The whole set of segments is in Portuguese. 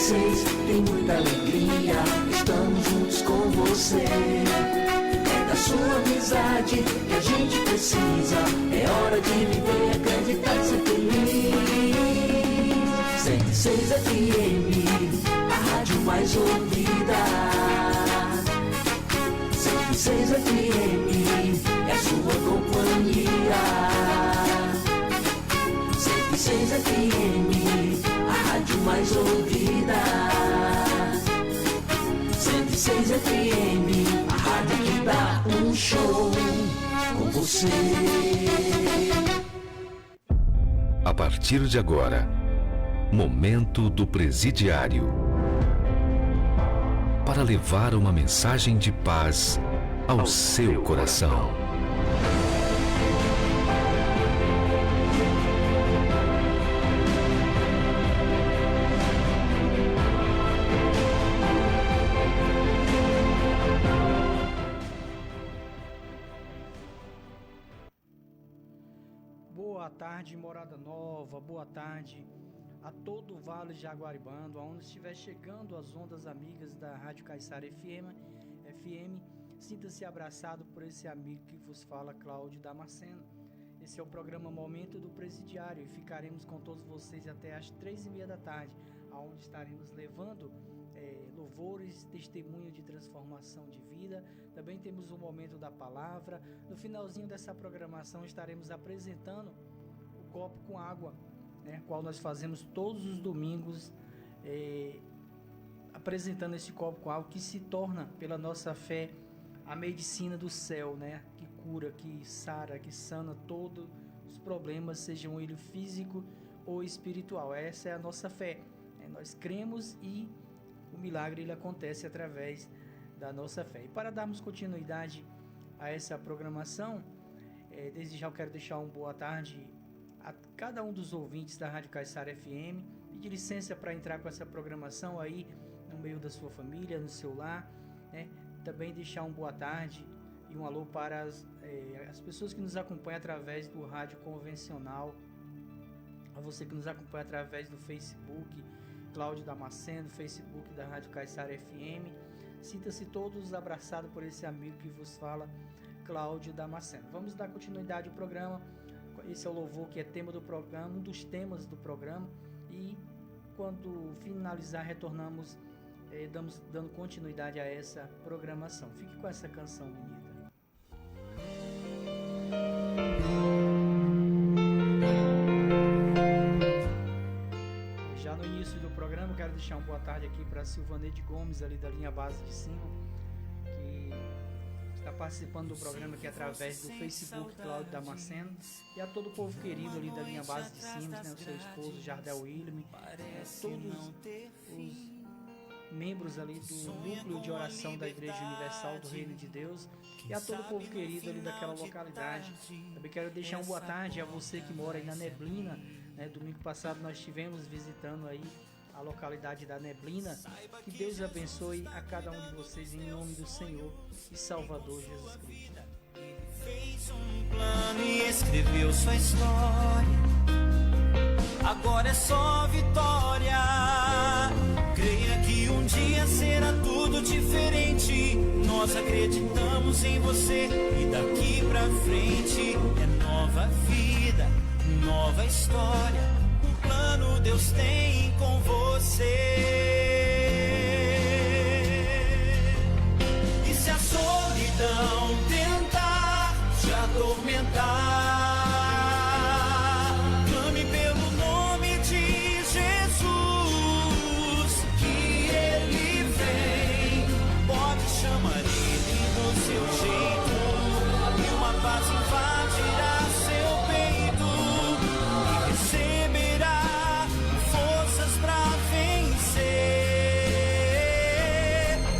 56 tem muita alegria, estamos juntos com você. É da sua amizade que a gente precisa, é hora de viver, acreditar e ser feliz. 106 FM, a rádio mais ouvida. 106 FM, é a sua companhia. 106 FM, a rádio mais ouvida. 106 FM, a rádio que dá um show com você. A partir de agora, Momento do Presidiário. Para levar uma mensagem de paz ao seu coração. Boa tarde, Morada Nova, boa tarde a todo o Vale de Jaguaribando, aonde estiver chegando as ondas amigas da Rádio Caiçara FM, sinta-se abraçado por esse amigo que vos fala, Cláudio Damasceno. Esse é o programa Momento do Presidiário e ficaremos com todos vocês até às 3h30 da tarde, aonde estaremos levando louvores, testemunho de transformação de vida. Também temos o Momento da Palavra. No finalzinho dessa programação estaremos apresentando o copo com água, qual nós fazemos todos os domingos, apresentando esse copo com água que se torna, pela nossa fé, a medicina do céu, que cura, que sara, que sana todos os problemas, sejam ele físico ou espiritual. Essa é a nossa fé. Nós cremos e o milagre ele acontece através da nossa fé. E para darmos continuidade a essa programação, desde já eu quero deixar uma boa tarde a cada um dos ouvintes da Rádio Caiçara FM, pedir licença para entrar com essa programação aí no meio da sua família, no seu lar, Também deixar uma boa tarde e um alô para as pessoas que nos acompanham através do rádio convencional, a você que nos acompanha através do Facebook, Cláudio Damasceno, Facebook da Rádio Caiçara FM. Sinta-se todos abraçados por esse amigo que vos fala, Cláudio Damasceno. Vamos dar continuidade ao programa. Esse é o louvor que é tema do programa, um dos temas do programa. E quando finalizar, retornamos, dando continuidade a essa programação. Fique com essa canção bonita. Já no início do programa, quero deixar uma boa tarde aqui para Silvaneide Gomes, ali da linha base de cima, que está participando do programa aqui através do Facebook, Cláudio Damasceno, e a todo o povo querido ali da linha base de cima, o seu esposo Jardel William, todos os membros ali do núcleo de oração da Igreja Universal do Reino de Deus e a todo o povo querido ali daquela localidade. Também quero deixar uma boa tarde a você que mora aí na Neblina, Domingo passado nós estivemos visitando aí a localidade da Neblina. Que Deus abençoe a cada um de vocês em nome do Senhor e Salvador Jesus Cristo. Ele fez um plano e escreveu sua história. Agora é só vitória. Creia que um dia será tudo diferente. Nós acreditamos em você e daqui pra frente é nova vida, nova história. Um plano Deus tem com você. E se a solidão tentar te atormentar, paz invadirá seu peito e receberá forças pra vencer.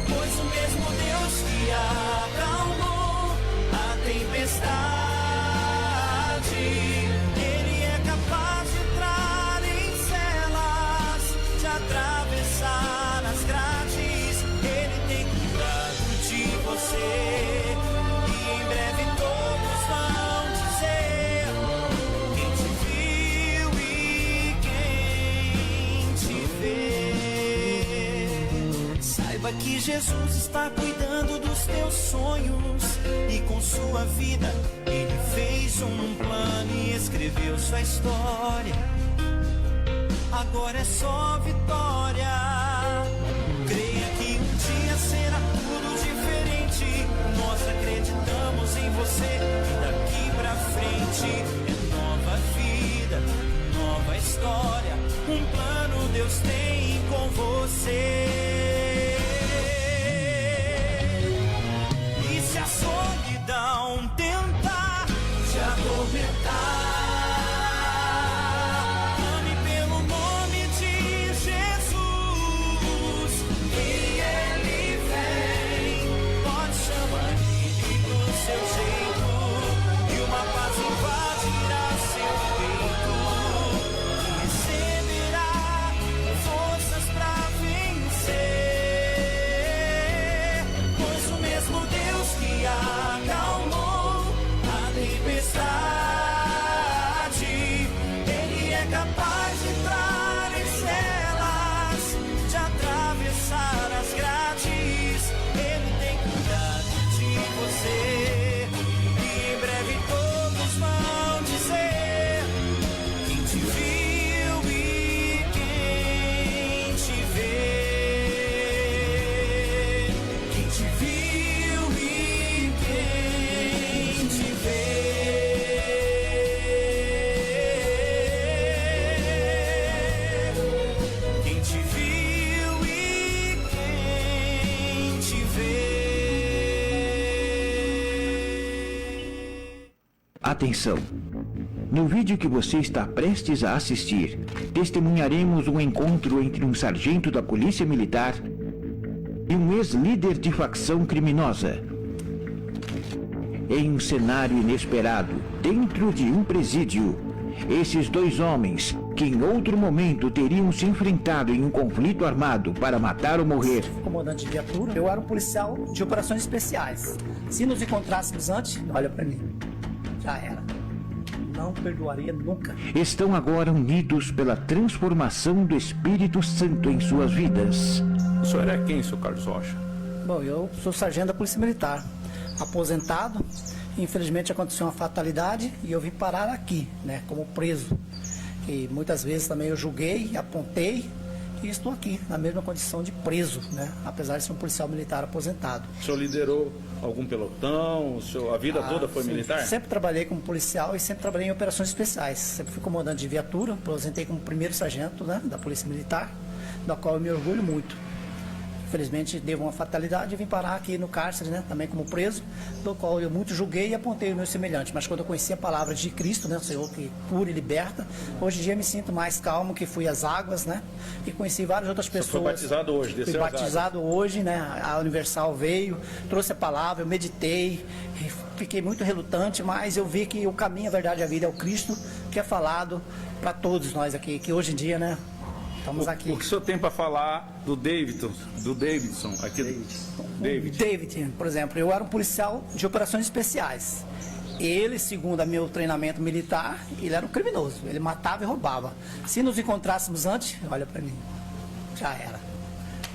Pois o mesmo Deus que acalmou a tempestade, Ele é capaz de entrar em celas, de atravessar as grades. Ele tem cuidado de você. Saiba que Jesus está cuidando dos teus sonhos e com sua vida Ele fez um plano e escreveu sua história. Agora é só vitória. Creia que um dia será tudo diferente. Nós acreditamos em você e daqui pra frente é nova vida, nova história. Um plano Deus tem com você. E se a solidão tentar te atormentar, Atenção! No vídeo que você está prestes a assistir, testemunharemos um encontro entre um sargento da Polícia Militar e um ex-líder de facção criminosa. Em um cenário inesperado, dentro de um presídio, esses dois homens, que em outro momento teriam se enfrentado em um conflito armado para matar ou morrer, comandante de viatura, eu era um policial de operações especiais. Se nos encontrássemos antes, olha pra mim, já era. Não perdoaria nunca. estão agora unidos pela transformação do Espírito Santo em suas vidas. O senhor é quem, seu Carlos Rocha? Bom, eu sou sargento da Polícia Militar, aposentado. Infelizmente aconteceu uma fatalidade e eu vim parar aqui, né, como preso. E muitas vezes também eu julguei, apontei e estou aqui, na mesma condição de preso, né, apesar de ser um policial militar aposentado. O senhor liderou algum pelotão? A vida toda foi sim. militar? Sempre trabalhei como policial e sempre trabalhei em operações especiais. Sempre fui comandante de viatura, aposentei como primeiro sargento, né, da Polícia Militar, da qual eu me orgulho muito. Infelizmente, devo uma fatalidade e vim parar aqui no cárcere, né, também como preso, do qual eu muito julguei e apontei o meu semelhante. Mas quando eu conheci a palavra de Cristo, né, o Senhor que cura e liberta, hoje em dia me sinto mais calmo, que fui às águas, né, e conheci várias outras pessoas. Você foi batizado hoje, desceu Fui às águas. batizado hoje, né, a Universal veio, trouxe a palavra, eu meditei, fiquei muito relutante, mas eu vi que o caminho, a verdade e a vida é o Cristo, que é falado para todos nós aqui, que hoje em dia, né, estamos aqui. O que o senhor tem para falar do Davidson aqui? David, por exemplo, eu era um policial de operações especiais. Ele, segundo meu treinamento militar, ele era um criminoso. Ele matava e roubava. Se nos encontrássemos antes, olha pra mim, já era.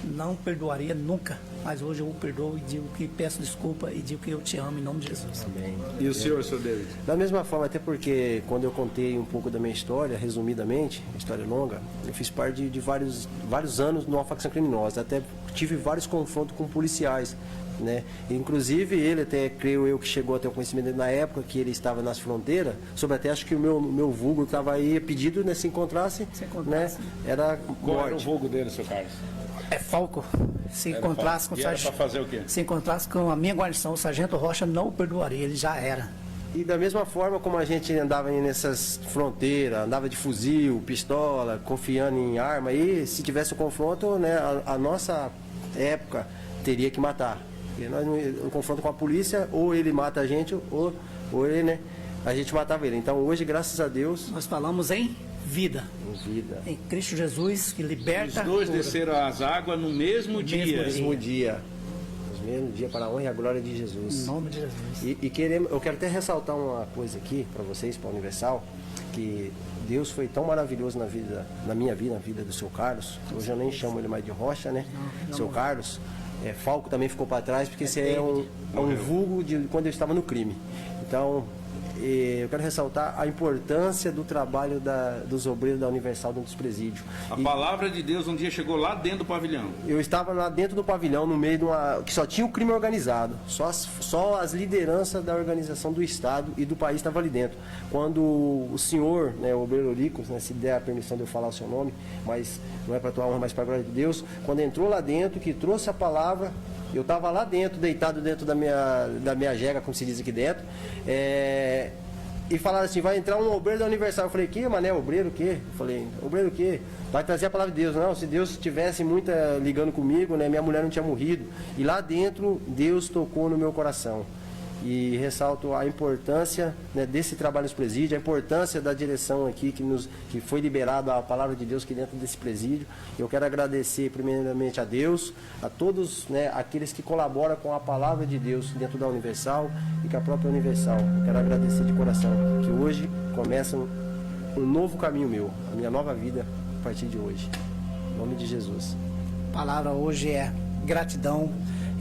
Não perdoaria nunca. Mas hoje eu o perdoo e digo que peço desculpa e digo que eu te amo em nome de Jesus. Amém. E o senhor, seu David? Da mesma forma, até porque quando eu contei um pouco da minha história, resumidamente, história longa, eu fiz parte de vários anos numa facção criminosa. Até tive vários confrontos com policiais, né? Inclusive ele até, creio eu, que chegou até o conhecimento na época que ele estava nas fronteiras, sobre até acho que o meu vulgo estava aí pedido, né, se encontrasse, né? Era Qual morte. era o vulgo dele, seu Carlos? É Falco. Se Era encontrasse Falco. com o E era sargento, pra fazer o quê? se encontrasse com a minha guarnição, o sargento Rocha não o perdoaria, ele já era. E da mesma forma como a gente andava aí nessas fronteiras, andava de fuzil, pistola, confiando em arma, e se tivesse o confronto, né, a nossa época teria que matar. Porque nós, no confronto com a polícia, ou ele mata a gente, ou ele, né, a gente matava ele. Então hoje, graças a Deus, Nós falamos em vida. em vida. Em Cristo Jesus, que liberta. Os dois cura. desceram às águas no mesmo dia. Mesmo dia. Mesmo dia, para a honra e a glória de Em Jesus. nome de Jesus. E queremos, eu quero até ressaltar uma coisa aqui para vocês, para a Universal, que Deus foi tão maravilhoso na minha vida, na vida do seu Carlos. Hoje eu nem chamo ele mais de Rocha, né? Seu Carlos. Falco também ficou para trás, porque esse é um vulgo de quando eu estava no crime. Então, eu quero ressaltar a importância do trabalho dos obreiros da Universal dentro dos presídios. A palavra de Deus um dia chegou lá dentro do pavilhão. Eu estava lá dentro do pavilhão, no meio de que só tinha o crime organizado. Só as lideranças da organização do Estado e do país estavam ali dentro. Quando o senhor, né, o obreiro Oricos, né, se der a permissão de eu falar o seu nome, mas não é para a tua honra, mas para a glória de Deus, quando entrou lá dentro, que trouxe a palavra, eu estava lá dentro, deitado dentro da minha jega, como se diz aqui dentro, e falaram assim, vai entrar um obreiro da Universal. Eu falei, que, mané, obreiro o quê? Eu falei, obreiro o quê? Vai trazer a palavra de Deus. Não, se Deus estivesse ligando comigo, né, minha mulher não tinha morrido. E lá dentro, Deus tocou no meu coração. E ressalto a importância, né, desse trabalho nos presídios, a importância da direção aqui que foi liberada a palavra de Deus aqui dentro desse presídio. Eu quero agradecer primeiramente a Deus, a todos, né, aqueles que colaboram com a palavra de Deus dentro da Universal e com a própria Universal. Eu quero agradecer de coração, que hoje começa um novo caminho meu, a minha nova vida a partir de hoje. Em nome de Jesus. A palavra hoje é gratidão.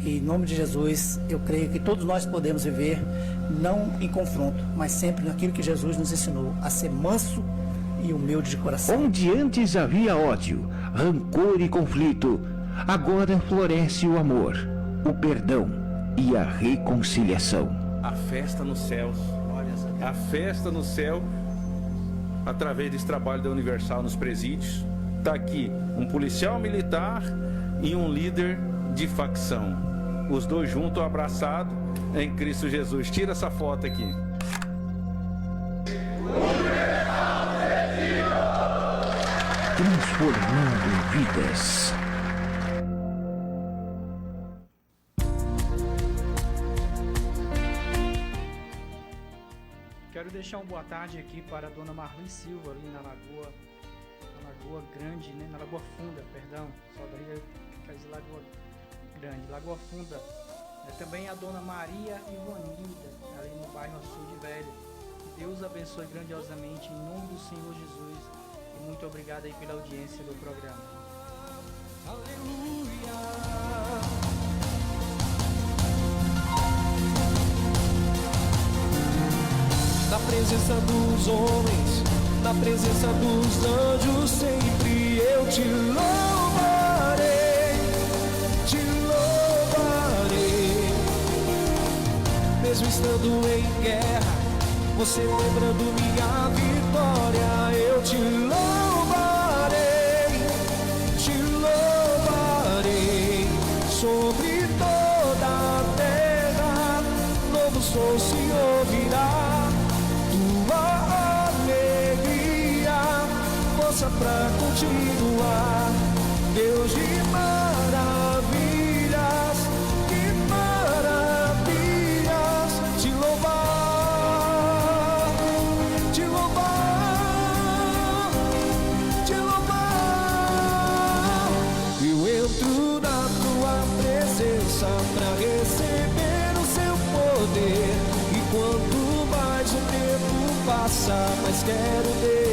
E em nome de Jesus, eu creio que todos nós podemos viver, não em confronto, mas sempre naquilo que Jesus nos ensinou, a ser manso e humilde de coração. Onde antes havia ódio, rancor e conflito, agora floresce o amor, o perdão e a reconciliação. A festa nos céus. A festa no céu, através desse trabalho da Universal nos presídios. Está aqui um policial militar e um líder de facção. Os dois juntos, abraçados em Cristo Jesus. Tira essa foto aqui. Transformando vidas. Quero deixar uma boa tarde aqui para a dona Marli Silva, ali na Lagoa Grande, né? Na Lagoa Funda, perdão. Só daí quer dizer Lagoa Grande, Lagoa Funda. Também a dona Maria Ivanilda, ali no bairro Açude Velho. Que Deus abençoe grandiosamente, em nome do Senhor Jesus. E muito obrigado aí pela audiência do programa. Aleluia. Na presença dos homens, na presença dos anjos, sempre eu te louvarei, te louvarei. Mesmo estando em guerra, você lembrando minha vitória, eu te louvarei sobre toda a terra. Novo som se ouvirá, pra continuar. Deus de maravilhas, te louvar, te louvar, te louvar. Eu entro na tua presença pra receber o seu poder, e quanto mais o tempo passa, mais quero Deus.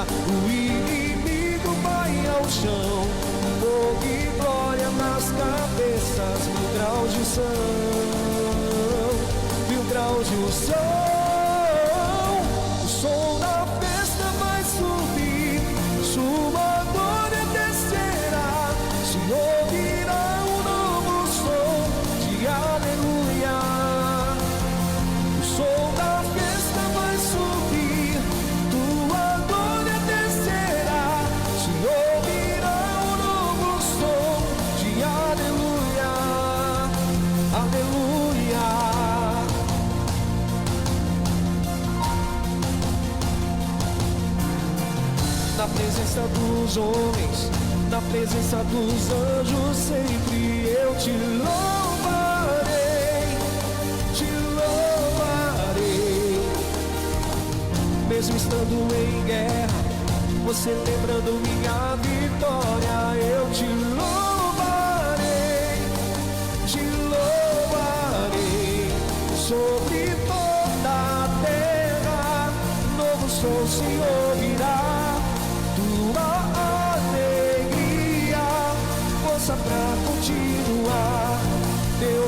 O inimigo vai ao chão, fogo e glória nas cabeças, 1000 graus de unção, 1000 graus de unção. O som da festa vai subir, sua glória descerá, se ouvirá um novo som de aleluia. O som da festa vai subir, na presença dos homens, na presença dos anjos, sempre eu te louvarei, te louvarei. Mesmo estando em guerra, você lembrando minha vitória, eu te louvarei,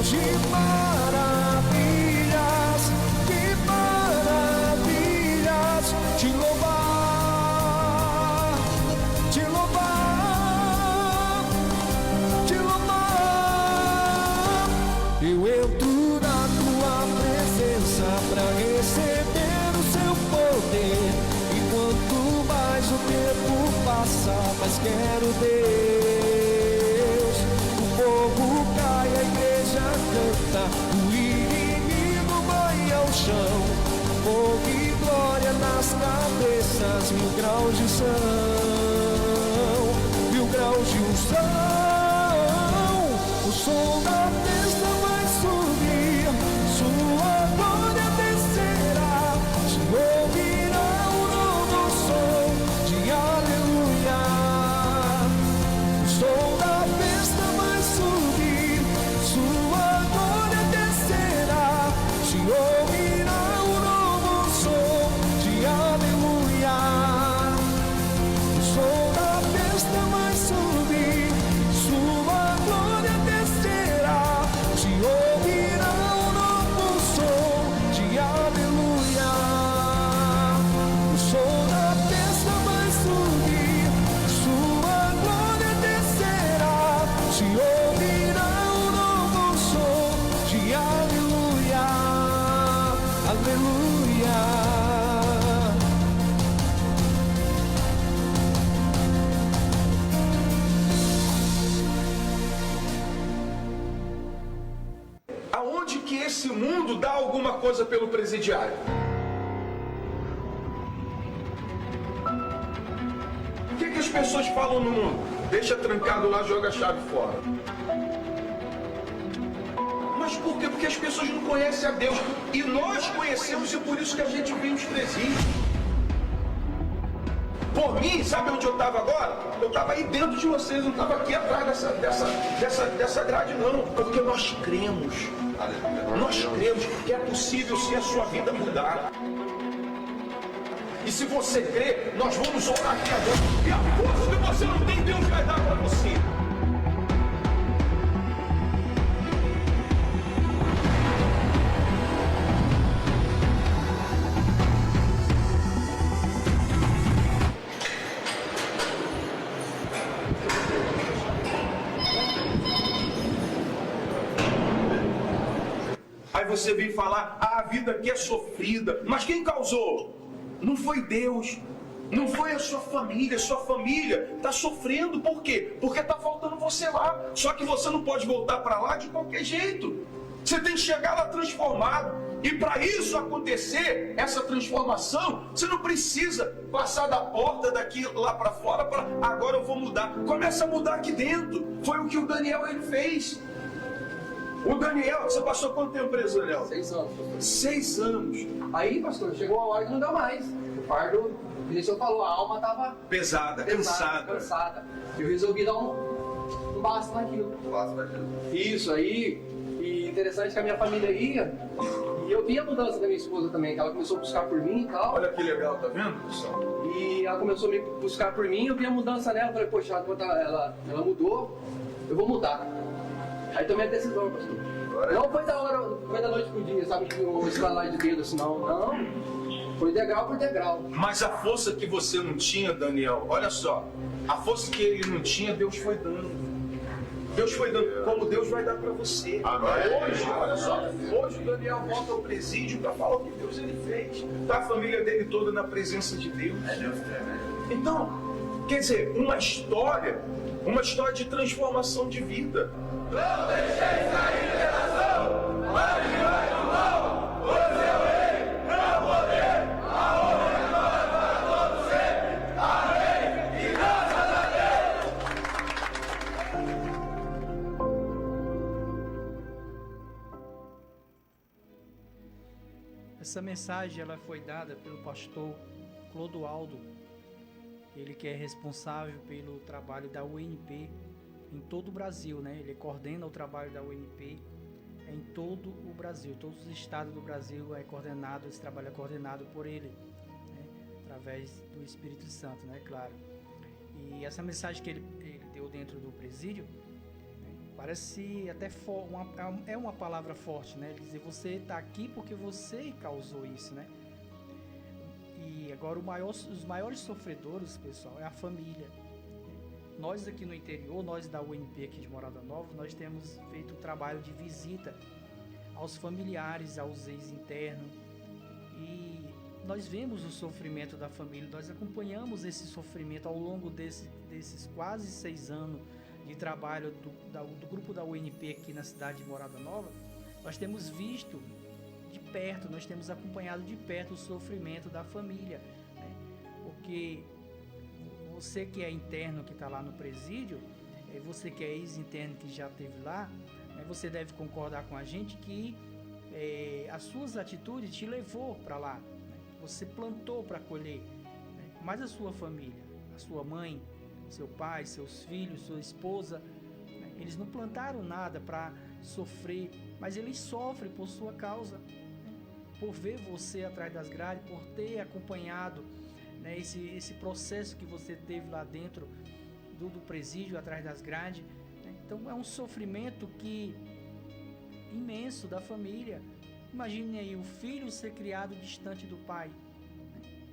Deus de maravilhas, te louvar, te louvar, te louvar. Eu entro na tua presença para receber o seu poder, e quanto mais o tempo passa, mais quero Deus. O fogo cai, a igreja canta, o inimigo vai ao chão. Fogo e glória nas cabeças, 1000 graus de unção, 1000 graus de unção. O som da festa vai subir, sua glória descerá, se ouvirá um novo som de aleluia. O som da festa vai subir, sua glória descerá, se ouvirá um novo som de aleluia. O som da festa vai subir, sua glória descerá, se ouvirá um novo som de aleluia. O som da festa vai subir, sua glória descerá, se ouvirá um novo som de aleluia. Aleluia. Aonde que esse mundo dá alguma coisa pelo presidiário? O que as pessoas falam no mundo? Deixa trancado lá, joga a chave fora. Mas por quê? Porque as pessoas não conhecem a Deus. E nós conhecemos, e por isso que a gente vem nos presídios. Por mim, sabe onde eu estava agora? Eu estava aí dentro de vocês, não estava aqui atrás dessa grade não. Porque nós cremos. Nós cremos que é possível sim a sua vida mudar. E se você crê, nós vamos orar aqui agora. E a força que você não tem, Deus vai dar para você. Aí você vem falar, a vida aqui é sofrida. Mas quem causou? Não foi Deus. Não foi a sua família. Sua família está sofrendo. Por quê? Porque está faltando você lá. Só que você não pode voltar para lá de qualquer jeito. Você tem que chegar lá transformado. E para isso acontecer, essa transformação, você não precisa passar da porta daqui lá para fora para agora eu vou mudar. Começa a mudar aqui dentro. Foi o que o Daniel ele fez. O Daniel, você passou quanto tempo preso, Daniel? 6 anos, pastor. 6 anos. Aí, pastor, chegou uma hora que não deu mais. O fardo, o diretor falou, a alma estava pesada, cansada. Eu resolvi dar um basta naquilo. Isso, aí, e interessante que a minha família ia, e eu vi a mudança da minha esposa também, que ela começou a buscar por mim e tal. Olha que legal, tá vendo, pessoal? E ela começou a me buscar por mim, eu vi a mudança nela, falei, poxa, quando ela mudou, eu vou mudar. Aí tomei a decisão, pastor. Não foi da hora, foi da noite pro dia, sabe? Um escalar de dedo assim, não. Foi degrau por degrau. Mas a força que você não tinha, Daniel, olha só. A força que ele não tinha, Deus foi dando. Deus foi dando, como Deus vai dar para você. Hoje, olha só, hoje o Daniel volta ao presídio para falar o que Deus ele fez. Tá a família dele toda na presença de Deus. Então, quer dizer, uma história de transformação de vida. Não deixeis sair da nação, mas vai do mal, o seu rei, não poder, a honra e a glória para todos sempre. Amém e graças a Deus. Essa mensagem ela foi dada pelo pastor Clodoaldo, ele que é responsável pelo trabalho da UNP em todo o Brasil, né? Ele coordena o trabalho da UNP em todo o Brasil, todos os estados do Brasil esse trabalho é coordenado por ele, né? Através do Espírito Santo, né? Claro. E essa mensagem que ele deu dentro do presídio, né? Parece até é uma palavra forte, né? Dizer, você está aqui porque você causou isso, né? E agora os maiores sofredores, pessoal, é a família. Nós aqui no interior, nós da UNP aqui de Morada Nova, nós temos feito um trabalho de visita aos familiares, aos ex-internos, e nós vemos o sofrimento da família, nós acompanhamos esse sofrimento ao longo desses quase 6 anos de trabalho do grupo da UNP aqui na cidade de Morada Nova. Nós temos visto de perto, nós temos acompanhado de perto o sofrimento da família, né? Porque você que é interno, que está lá no presídio, você que é ex-interno, que já esteve lá, né, você deve concordar com a gente que as suas atitudes te levou para lá, né? Você plantou para colher, né? Mas a sua família, a sua mãe, seu pai, seus filhos, sua esposa, né? Eles não plantaram nada para sofrer, mas eles sofrem por sua causa, né? Por ver você atrás das grades, por ter acompanhado, né, esse processo que você teve lá dentro do presídio, atrás das grades, né? Então é um sofrimento imenso da família. Imagine aí o filho ser criado distante do pai.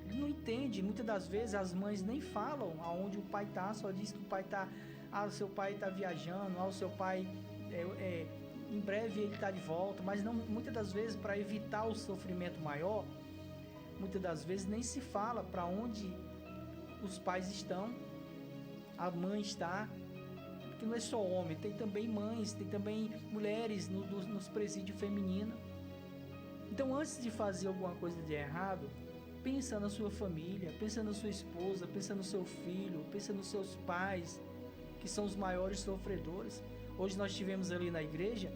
Ele não entende, muitas das vezes as mães nem falam aonde o pai está, só diz que o pai está, o seu pai está viajando, o seu pai em breve ele está de volta, mas não, muitas das vezes, para evitar o sofrimento maior, muitas das vezes nem se fala para onde os pais estão, a mãe está, porque não é só homem, tem também mães, tem também mulheres nos presídios femininos. Então, antes de fazer alguma coisa de errado, pensa na sua família, pensa na sua esposa, pensa no seu filho, pensa nos seus pais, que são os maiores sofredores. Hoje nós tivemos ali na igreja,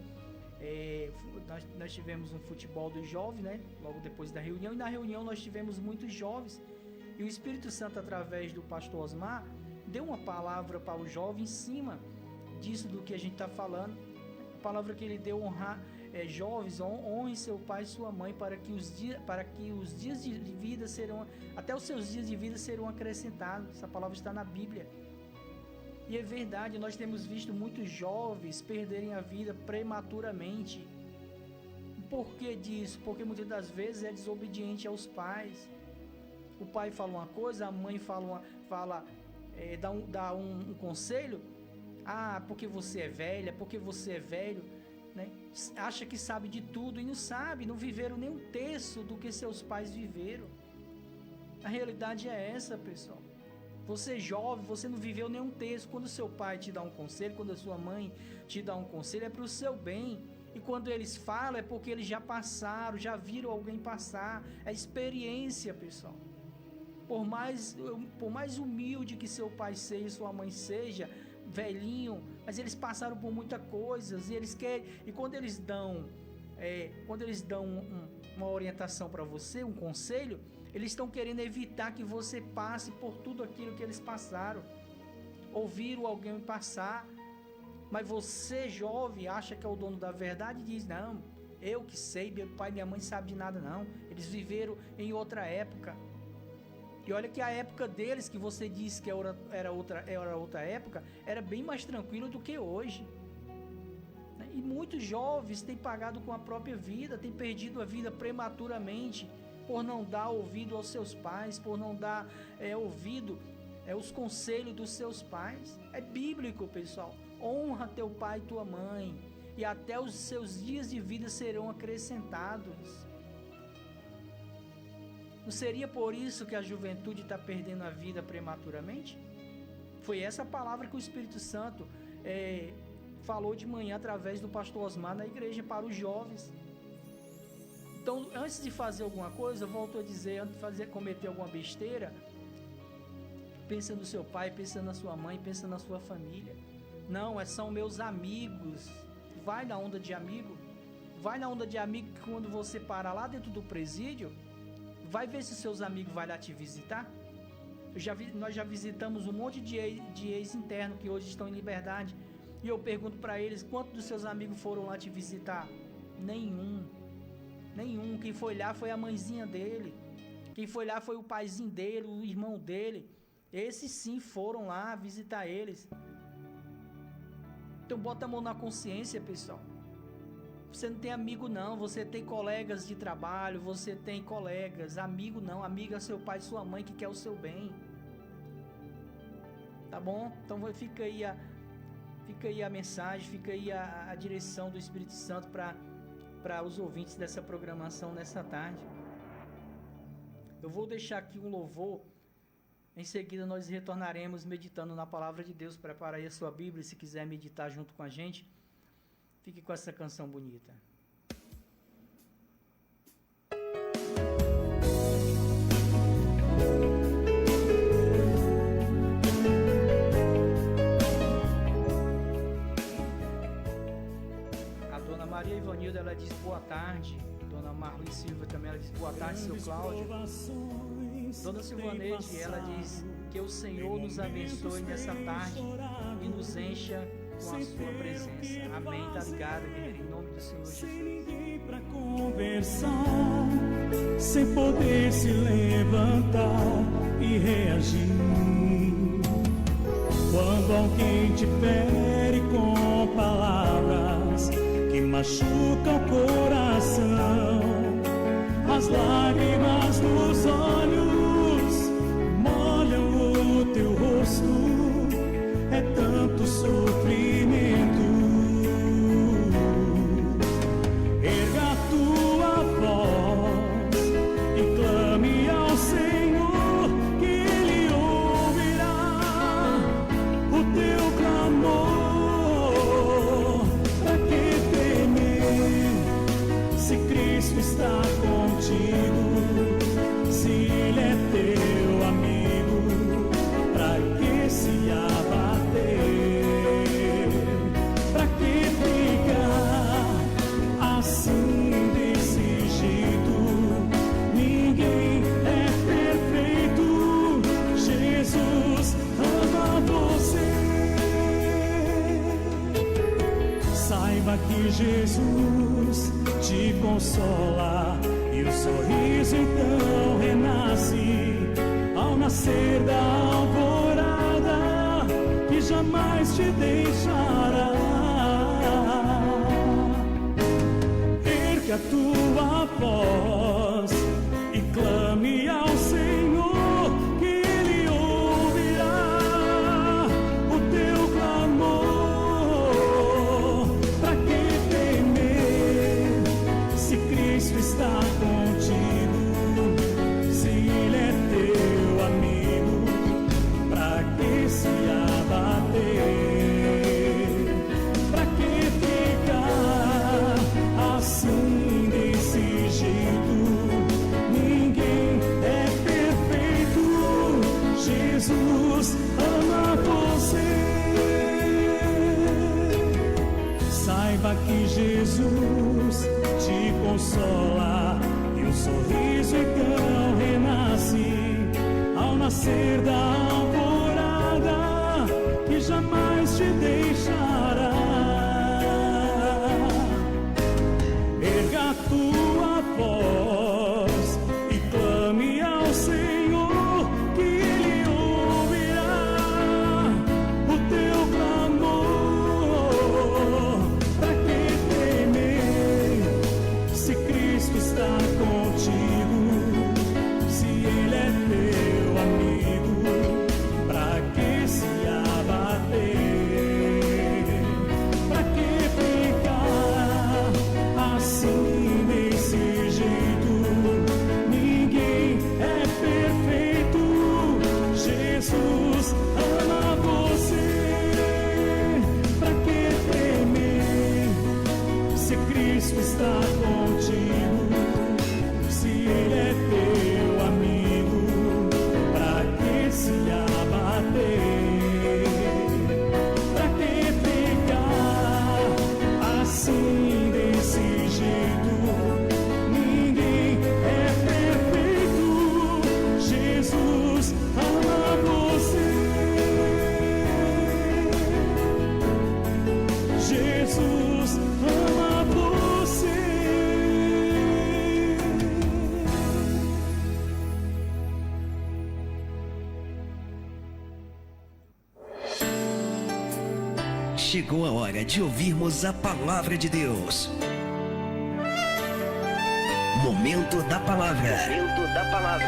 nós tivemos um futebol dos jovens, né? Logo depois da reunião, e na reunião nós tivemos muitos jovens, e o Espírito Santo, através do pastor Osmar, deu uma palavra para o jovem em cima disso do que a gente está falando. A palavra que ele deu: honrar, jovens, honrem seu pai e sua mãe, para que os dias de vida serão, até os seus dias de vida serão acrescentados. Essa palavra está na Bíblia. E é verdade, nós temos visto muitos jovens perderem a vida prematuramente. Por que disso? Porque muitas das vezes é desobediente aos pais. O pai fala uma coisa, a mãe dá um conselho. Ah, porque você é velha, porque você é velho, né? Acha que sabe de tudo e não sabe, não viveram nem um terço do que seus pais viveram. A realidade é essa, pessoal. Você jovem, você não viveu nenhum terço. Quando seu pai te dá um conselho, quando a sua mãe te dá um conselho, é para o seu bem. E quando eles falam, é porque eles já passaram, já viram alguém passar. É experiência, pessoal. Por mais humilde que seu pai seja, sua mãe seja, velhinho, mas eles passaram por muitas coisas, e eles querem, e quando eles dão uma orientação para você, um conselho, eles estão querendo evitar que você passe por tudo aquilo que eles passaram. Ouviram alguém passar, mas você, jovem, acha que é o dono da verdade e diz: não, eu que sei, meu pai e minha mãe sabem de nada. Não, eles viveram em outra época. E olha que a época deles, que você disse que era outra época, era bem mais tranquilo do que hoje. E muitos jovens têm pagado com a própria vida, têm perdido a vida prematuramente, por não dar ouvido aos seus pais, por não dar ouvido aos conselhos dos seus pais. É bíblico, pessoal. Honra teu pai e tua mãe, e até os seus dias de vida serão acrescentados. Não seria por isso que a juventude está perdendo a vida prematuramente? Foi essa palavra que o Espírito Santo falou de manhã através do pastor Osmar na igreja para os jovens. Então, antes de fazer alguma coisa, volto a dizer, antes de cometer alguma besteira, pensa no seu pai, pensa na sua mãe, pensa na sua família. Não, são meus amigos. Vai na onda de amigo. Vai na onda de amigo que quando você parar lá dentro do presídio, vai ver se seus amigos vão lá te visitar. Nós já visitamos um monte de ex-internos que hoje estão em liberdade. E eu pergunto para eles: quantos dos seus amigos foram lá te visitar? Nenhum. Quem foi lá foi a mãezinha dele. Quem foi lá foi o paizinho dele, o irmão dele. Esses sim foram lá visitar eles. Então bota a mão na consciência, pessoal. Você não tem amigo não, você tem colegas de trabalho, você tem colegas, amigo não, amigo é seu pai e sua mãe que quer o seu bem. Tá bom? Então fica aí a mensagem, fica aí a direção do Espírito Santo para os ouvintes dessa programação nessa tarde. Eu vou deixar aqui um louvor, em seguida nós retornaremos meditando na palavra de Deus. Prepara aí a sua Bíblia, se quiser meditar junto com a gente, fique com essa canção bonita. A dona Maria Ivanilda, ela diz boa tarde. Dona Marli Silva também, ela diz boa tarde, seu Cláudio. Dona Silvaneide, ela diz que o Senhor nos abençoe nessa tarde e nos encha com a sua presença. Amém. Tá ligado, guerreiro, em nome do Senhor Jesus. Sem ninguém pra conversar, sem poder se levantar e reagir. Quando alguém te fere com palavras que machucam o coração, as lágrimas dos olhos molham o teu rosto. É tanto sofrimento. Erga a tua voz e clame ao Senhor, que Ele ouvirá o teu clamor. Pra que temer, se Cristo está contigo, se Ele é teu amigo? Pra que se abater? Pra que ficar assim desse jeito? Ninguém é perfeito. Jesus ama você. Saiba que Jesus te consola e o sorriso então renasce ao nascer da alvorada, que jamais te deixará. Erga a tua voz e clame ao Senhor, que Ele ouvirá o teu clamor. Pra que temer, se Cristo está contigo, se Ele é teu amigo? Pra que se abater? Pra que ficar assim desse jeito? Ninguém é perfeito. Jesus ama você. Saiba que Jesus te consola e o sorriso então renasce ao nascer da alvorada, que jamais te deixará. Erga a tua voz e clame ao Senhor, que Ele ouvirá o teu clamor. Pra que temer, se Cristo está contigo, se Ele é teu amigo? Pra que se abater? Chegou a hora de ouvirmos a palavra de Deus. Momento da palavra. Momento da palavra.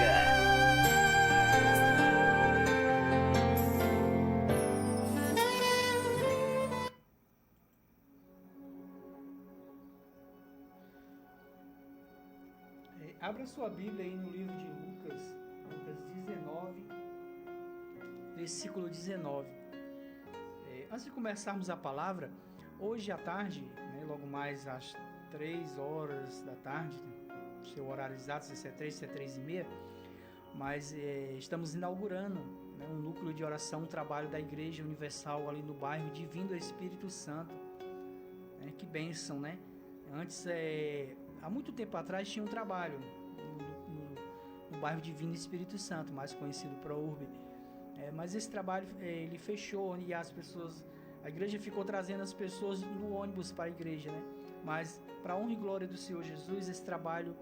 Abra sua Bíblia aí no livro de Lucas 19, versículo 19. Antes de começarmos a palavra, hoje à tarde, né, logo mais às 3 horas da tarde, seu horário exato, se é 3, se é 3 e meia, mas estamos inaugurando, né, um núcleo de oração, um trabalho da Igreja Universal ali no bairro Divino Espírito Santo. Que bênção, né? Antes, há muito tempo atrás, tinha um trabalho no bairro Divino Espírito Santo, mais conhecido por Urbe. Mas esse trabalho ele fechou e a igreja ficou trazendo as pessoas no ônibus para a igreja, né? Mas para a honra e glória do Senhor Jesus, esse trabalho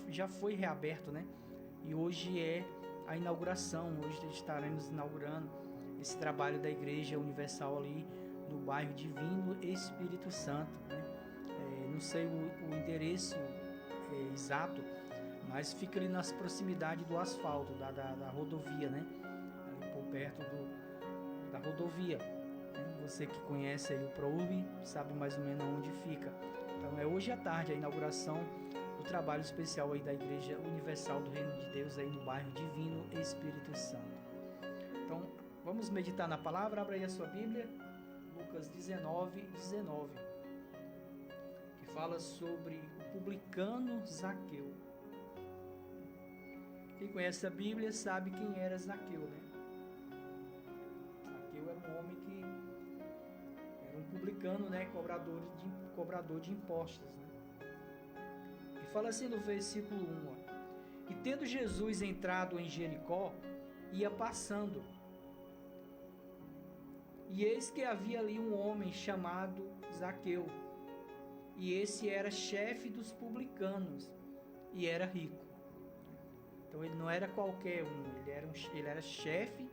já foi reaberto, né? E hoje é a inauguração, hoje estaremos inaugurando esse trabalho da Igreja Universal ali no bairro Divino Espírito Santo, né? Não sei o endereço exato, mas fica ali nas proximidades do asfalto, da rodovia, né? Ali por perto da rodovia. Né? Você que conhece aí o ProUrb sabe mais ou menos onde fica. Então hoje à tarde a inauguração do trabalho especial aí da Igreja Universal do Reino de Deus aí no bairro Divino Espírito Santo. Então vamos meditar na palavra. Abra aí a sua Bíblia, Lucas 19, que fala sobre o publicano Zaqueu. Quem conhece a Bíblia sabe quem era Zaqueu, né? Zaqueu era um homem que era um publicano, né? Cobrador de impostos, né? E fala assim no versículo 1, ó. E tendo Jesus entrado em Jericó, ia passando. E eis que havia ali um homem chamado Zaqueu. E esse era chefe dos publicanos e era rico. Então ele não era qualquer um, ele era chefe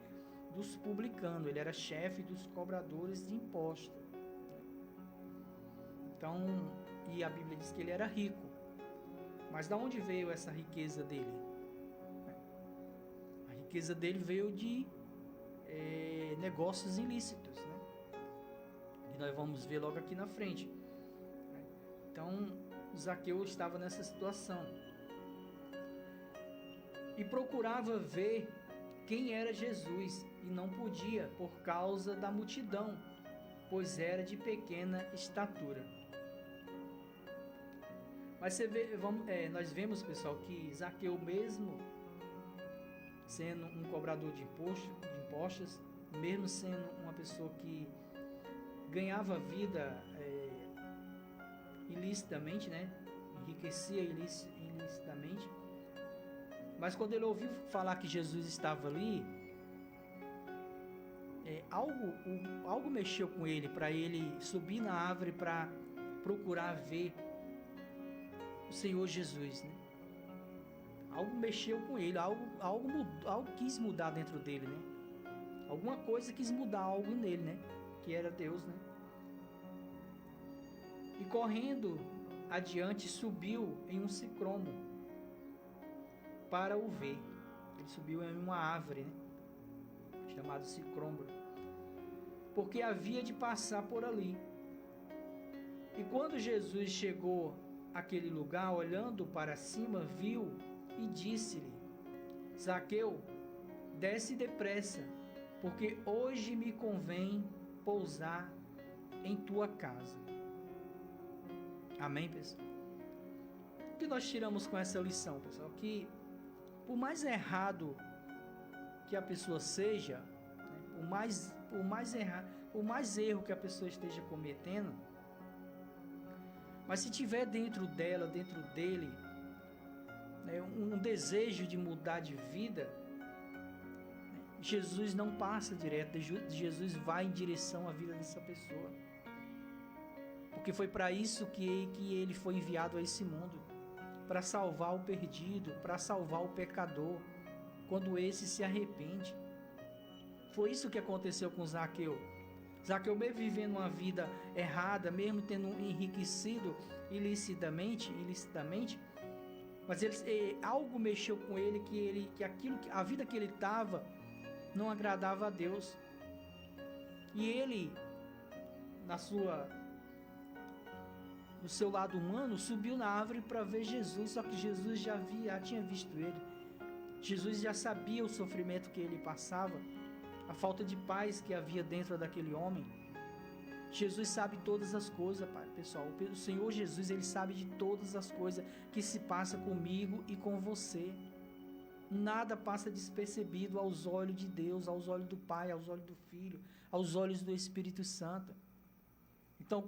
dos publicanos, ele era chefe dos cobradores de impostos. Então, e a Bíblia diz que ele era rico. Mas da onde veio essa riqueza dele? A riqueza dele veio de negócios ilícitos, né? E nós vamos ver logo aqui na frente. Então, Zaqueu estava nessa situação. E procurava ver quem era Jesus, e não podia por causa da multidão, pois era de pequena estatura. Mas nós vemos, pessoal, que Zaqueu, mesmo sendo um cobrador de impostos, mesmo sendo uma pessoa que ganhava vida ilicitamente, né? Enriquecia ilicitamente. Mas quando ele ouviu falar que Jesus estava ali, algo mexeu com ele, para ele subir na árvore para procurar ver o Senhor Jesus, né? Algo mexeu com ele, algo quis mudar dentro dele, né? Alguma coisa quis mudar algo nele, né? Que era Deus, né? E correndo adiante, subiu em um sicromo para o ver. Ele subiu em uma árvore, né? Chamado sicromo, porque havia de passar por ali. E quando Jesus chegou àquele lugar, olhando para cima, viu e disse-lhe: Zaqueu, desce depressa, porque hoje me convém pousar em tua casa. Amém, pessoal? O que nós tiramos com essa lição, pessoal? Que por mais errado que a pessoa seja, né, por mais erro que a pessoa esteja cometendo, mas se tiver dentro dela, dentro dele, né, um desejo de mudar de vida, né, Jesus não passa direto, Jesus vai em direção à vida dessa pessoa. Porque foi para isso que ele foi enviado a esse mundo, para salvar o perdido, para salvar o pecador, quando esse se arrepende. Foi isso que aconteceu com Zaqueu. Zaqueu, mesmo vivendo uma vida errada, mesmo tendo enriquecido ilicitamente, mas algo mexeu com ele, a vida que ele estava não agradava a Deus. E ele, no seu lado humano, subiu na árvore para ver Jesus, só que Jesus já tinha visto ele. Jesus já sabia o sofrimento que ele passava, a falta de paz que havia dentro daquele homem. Jesus sabe todas as coisas, pessoal. O Senhor Jesus, Ele sabe de todas as coisas que se passa comigo e com você. Nada passa despercebido aos olhos de Deus, aos olhos do Pai, aos olhos do Filho, aos olhos do Espírito Santo. Então,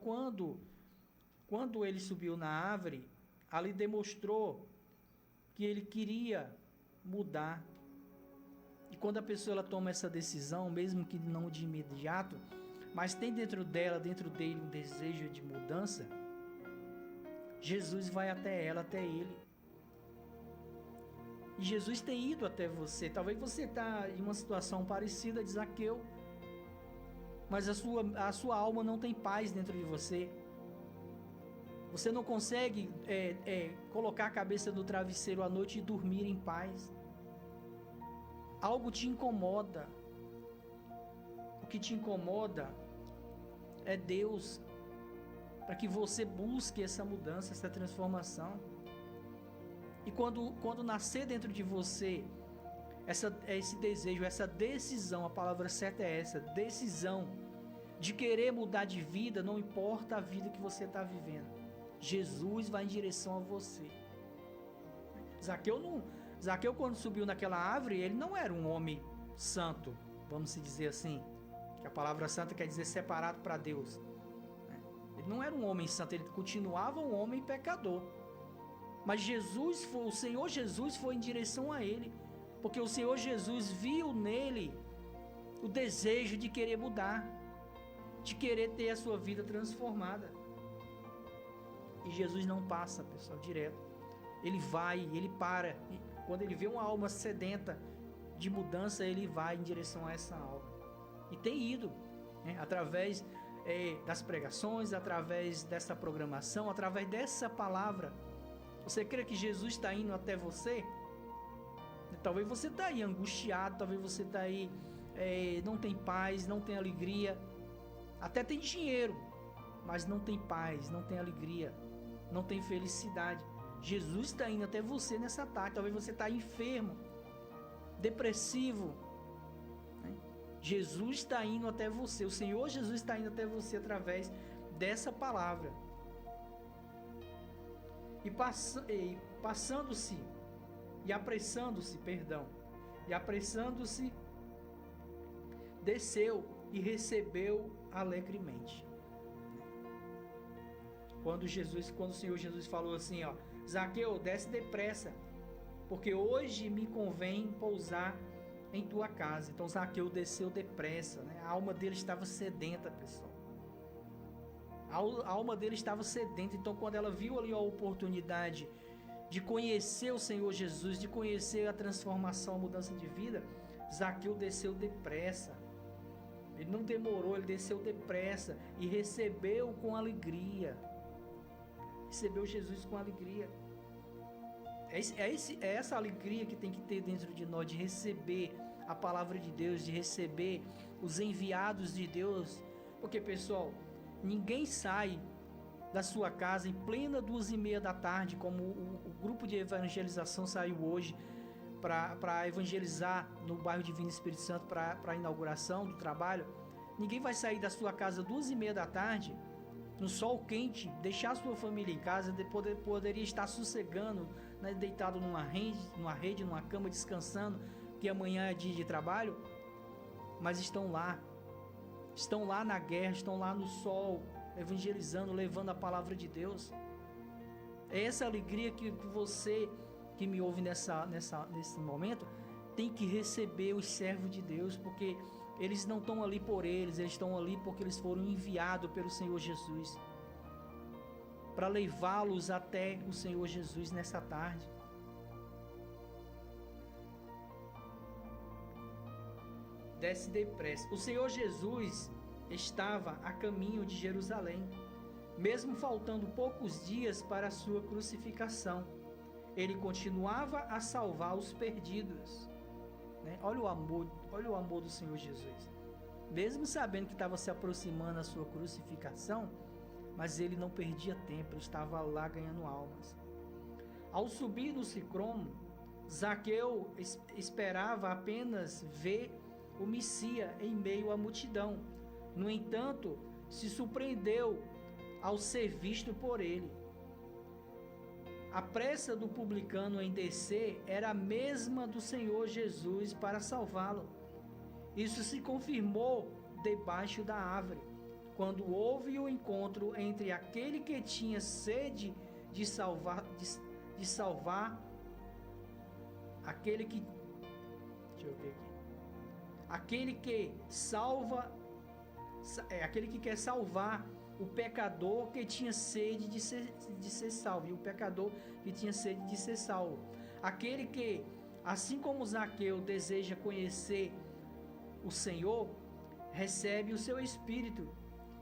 quando ele subiu na árvore, ali demonstrou que ele queria mudar. E quando a pessoa ela toma essa decisão, mesmo que não de imediato, mas tem dentro dele um desejo de mudança, Jesus vai até ela, até ele. E Jesus tem ido até você. Talvez você está em uma situação parecida de Zaqueu, mas a sua alma não tem paz dentro de você. Você não consegue colocar a cabeça no travesseiro à noite e dormir em paz. Algo te incomoda. O que te incomoda é Deus, para que você busque essa mudança, essa transformação. E quando nascer dentro de você esse desejo, essa decisão, a palavra certa é essa, decisão de querer mudar de vida, não importa a vida que você está vivendo, Jesus vai em direção a você. Zaqueu, quando subiu naquela árvore, ele não era um homem santo, vamos dizer assim, que a palavra santa quer dizer separado para Deus. Ele não era um homem santo, ele continuava um homem pecador. Mas o Senhor Jesus foi em direção a ele, porque o Senhor Jesus viu nele o desejo de querer mudar, de querer ter a sua vida transformada. E Jesus não passa, pessoal, direto. Ele vai, ele para. Quando ele vê uma alma sedenta de mudança, ele vai em direção a essa alma. E tem ido, através das pregações, através dessa programação, através dessa palavra. Você crê que Jesus está indo até você? Talvez você está aí angustiado, talvez você está aí, não tem paz, não tem alegria, até tem dinheiro, mas não tem paz, não tem alegria, não tem felicidade. Jesus está indo até você nessa tarde. Talvez você está enfermo, depressivo, Jesus está indo até você, o Senhor Jesus está indo até você através dessa palavra. E apressando-se, desceu e recebeu alegremente. Quando o Senhor Jesus falou assim, Zaqueu, desce depressa, porque hoje me convém pousar em tua casa. Então Zaqueu desceu depressa, A alma dele estava sedenta, pessoal. A alma dele estava sedenta. Então quando ela viu ali a oportunidade de conhecer o Senhor Jesus, de conhecer a transformação, a mudança de vida, Zaqueu desceu depressa. Ele não demorou, ele desceu depressa e recebeu com alegria. Recebeu Jesus com alegria. É essa alegria que tem que ter dentro de nós, de receber a palavra de Deus, de receber os enviados de Deus. Porque, pessoal, ninguém sai da sua casa em plena 2:30 da tarde, como o grupo de evangelização saiu hoje para evangelizar no bairro Divino Espírito Santo, para a inauguração do trabalho. Ninguém vai sair da sua casa 2:30 da tarde, no sol quente, deixar a sua família em casa, poderia estar sossegando, deitado numa rede, numa cama, descansando, que amanhã é dia de trabalho, mas estão lá na guerra, estão lá no sol, evangelizando, levando a palavra de Deus. É essa alegria que você que me ouve nesse momento tem que receber os servos de Deus, porque eles não estão ali por eles estão ali porque eles foram enviados pelo Senhor Jesus para levá-los até o Senhor Jesus nessa tarde. Desce depressa. O Senhor Jesus, estava a caminho de Jerusalém, mesmo faltando poucos dias para a sua crucificação. Ele continuava a salvar os perdidos. Né? Olha o amor do Senhor Jesus. Mesmo sabendo que estava se aproximando a sua crucificação, mas ele não perdia tempo, ele estava lá ganhando almas. Ao subir do sicômoro, Zaqueu esperava apenas ver o Messias em meio à multidão. No entanto, se surpreendeu ao ser visto por ele. A pressa do publicano em descer era a mesma do Senhor Jesus para salvá-lo. Isso se confirmou debaixo da árvore, quando houve o encontro entre aquele que tinha sede de salvar aquele que, deixa eu ver aqui, aquele que salva, aquele que quer salvar o pecador que tinha sede de ser salvo, e o pecador que tinha sede de ser salvo. Aquele que, assim como Zaqueu deseja conhecer o Senhor, recebe o seu Espírito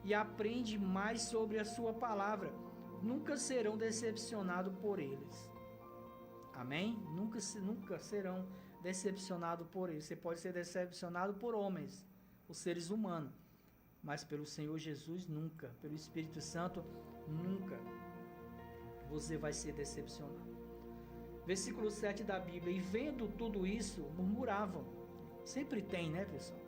e aprende mais sobre a sua palavra. Nunca serão decepcionados por eles. Amém? Nunca serão decepcionados por eles. Você pode ser decepcionado por homens, os seres humanos, mas pelo Senhor Jesus nunca, pelo Espírito Santo nunca você vai ser decepcionado. Versículo 7 da Bíblia: e vendo tudo isso, murmuravam. Sempre tem, né, pessoal?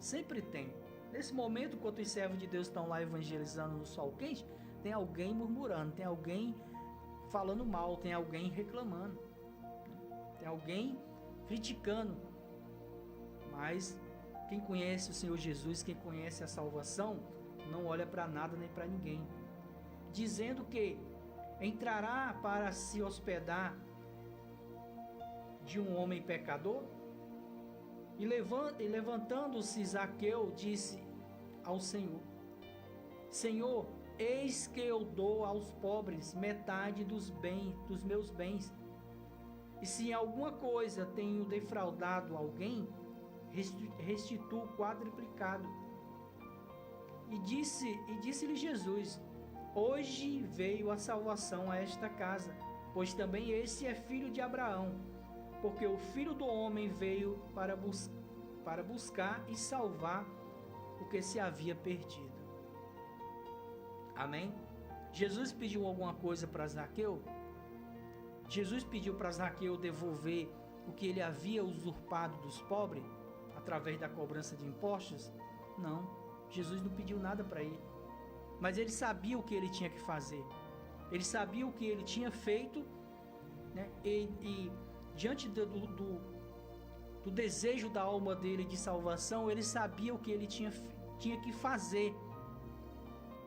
Sempre tem. Nesse momento, enquanto os servos de Deus estão lá evangelizando no sol quente, tem alguém murmurando, tem alguém falando mal, tem alguém reclamando, tem alguém criticando. Mas quem conhece o Senhor Jesus, quem conhece a salvação, não olha para nada nem para ninguém, dizendo que entrará para se hospedar de um homem pecador. E levantando-se Zaqueu, disse ao Senhor: Senhor, eis que eu dou aos pobres metade dos meus bens. E se em alguma coisa tenho defraudado alguém, restituo quadruplicado. E disse-lhe Jesus: hoje veio a salvação a esta casa, pois também esse é filho de Abraão, porque o Filho do Homem veio para buscar e salvar o que se havia perdido. Amém? Jesus pediu alguma coisa para Zaqueu? Jesus pediu para Zaqueu devolver o que ele havia usurpado dos pobres através da cobrança de impostos? Não, Jesus não pediu nada para ele, mas ele sabia o que ele tinha que fazer, ele sabia o que ele tinha feito, né? E diante do desejo da alma dele de salvação, ele sabia o que ele tinha que fazer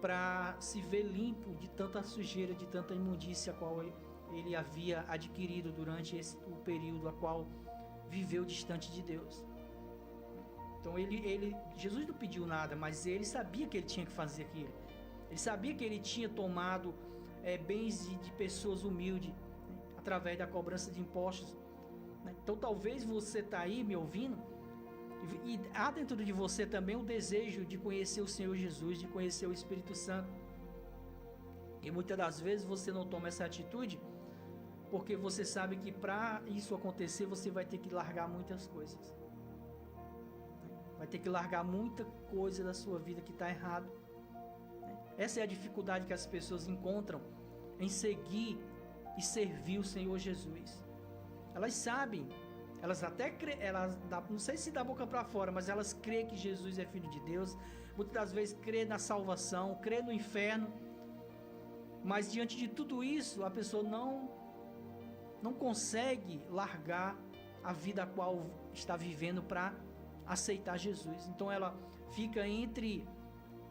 para se ver limpo de tanta sujeira, de tanta imundícia a qual ele havia adquirido durante o período a qual viveu distante de Deus. Então Jesus não pediu nada, mas ele sabia que ele tinha que fazer aquilo. Ele sabia que ele tinha tomado bens de pessoas humildes, né, através da cobrança de impostos. Né? Então talvez você está aí me ouvindo e há dentro de você também o desejo de conhecer o Senhor Jesus, de conhecer o Espírito Santo. E muitas das vezes você não toma essa atitude porque você sabe que para isso acontecer você vai ter que largar muitas coisas. Vai ter que largar muita coisa da sua vida que está errado. Essa é a dificuldade que as pessoas encontram em seguir e servir o Senhor Jesus. Elas sabem, elas até não sei se da boca para fora, mas elas creem que Jesus é Filho de Deus. Muitas das vezes creem na salvação, creem no inferno. Mas diante de tudo isso, a pessoa não consegue largar a vida a qual está vivendo para aceitar Jesus. Então ela fica entre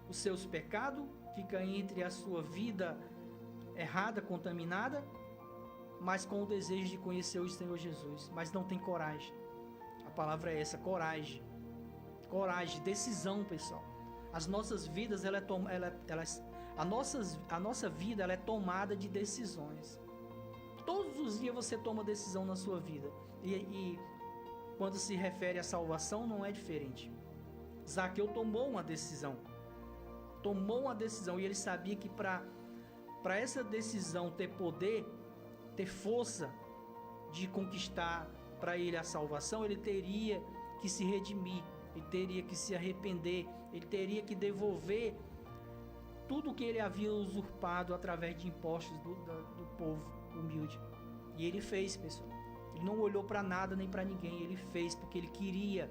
os seus pecados, fica entre a sua vida errada, contaminada, mas com o desejo de conhecer o Senhor Jesus, mas não tem coragem. A palavra é essa, coragem. Coragem, decisão, pessoal. As nossas vidas, a nossa vida ela é tomada de decisões. Todos os dias você toma decisão na sua vida. E quando se refere à salvação, não é diferente. Zaqueu tomou uma decisão. E ele sabia que para essa decisão ter poder, ter força de conquistar para ele a salvação, ele teria que se redimir, ele teria que se arrepender, ele teria que devolver tudo que ele havia usurpado através de impostos do povo humilde. E ele fez, pessoal. Ele não olhou para nada nem para ninguém, ele fez porque ele queria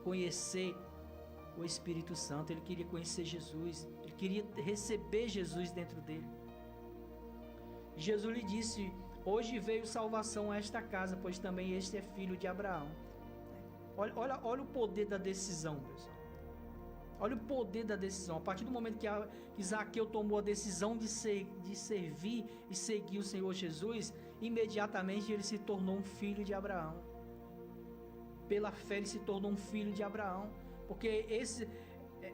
conhecer o Espírito Santo, ele queria conhecer Jesus, ele queria receber Jesus dentro dele. Jesus lhe disse: hoje veio salvação a esta casa, pois também este é filho de Abraão. Olha o poder da decisão, pessoal. Olha o poder da decisão. A partir do momento que Zaqueu tomou a decisão de servir e seguir o Senhor Jesus, imediatamente ele se tornou um filho de Abraão. Pela fé ele se tornou um filho de Abraão. Porque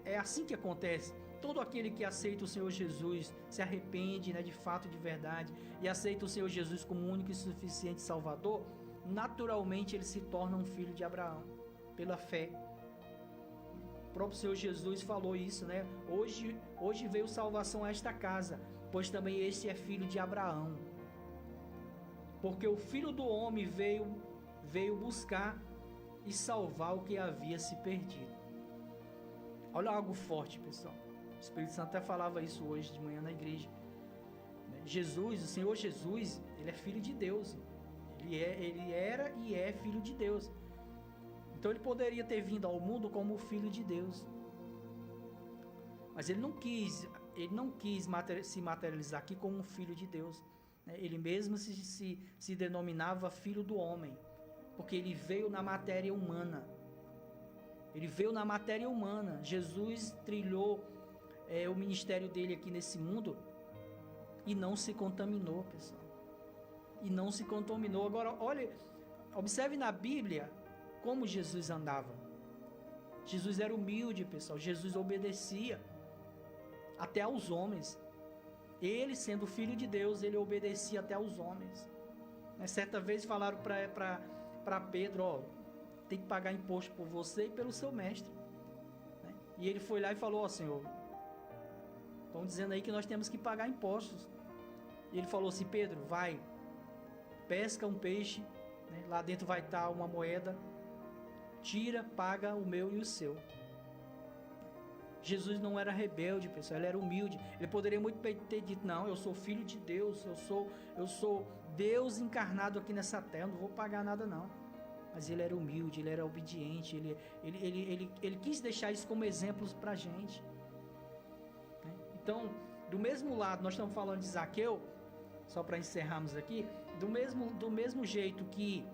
é assim que acontece. Todo aquele que aceita o Senhor Jesus, se arrepende, né, de fato, de verdade, e aceita o Senhor Jesus como único e suficiente Salvador, naturalmente ele se torna um filho de Abraão, pela fé. O próprio Senhor Jesus falou isso, né? Hoje veio salvação a esta casa, pois também este é filho de Abraão. Porque o Filho do Homem veio buscar e salvar o que havia se perdido. Olha algo forte, pessoal. O Espírito Santo até falava isso hoje de manhã na igreja. Jesus, o Senhor Jesus, ele é filho de Deus. Ele era e é filho de Deus. Então ele poderia ter vindo ao mundo como filho de Deus. Mas ele não quis se materializar aqui como um filho de Deus. Ele mesmo se denominava filho do homem, porque ele veio na matéria humana. Ele veio na matéria humana. Jesus trilhou o ministério dele aqui nesse mundo e não se contaminou, pessoal. E não se contaminou. Agora, olha, observe na Bíblia como Jesus andava. Jesus era humilde, pessoal. Jesus obedecia até aos homens. Ele, sendo filho de Deus, ele obedecia até aos homens. Certa vez falaram para Pedro: ó, tem que pagar imposto por você e pelo seu mestre. E ele foi lá e falou: ó, Senhor, estão dizendo aí que nós temos que pagar impostos. E ele falou assim: Pedro, vai, pesca um peixe, né? Lá dentro vai estar uma moeda, tira, paga o meu e o seu. Jesus não era rebelde, pessoal, ele era humilde. Ele poderia muito bem ter dito: não, eu sou filho de Deus, eu sou Deus encarnado aqui nessa terra, eu não vou pagar nada não. Mas ele era humilde, ele era obediente, ele quis deixar isso como exemplos pra gente. Então, do mesmo lado, nós estamos falando de Zaqueu, só para encerrarmos aqui, do mesmo jeito que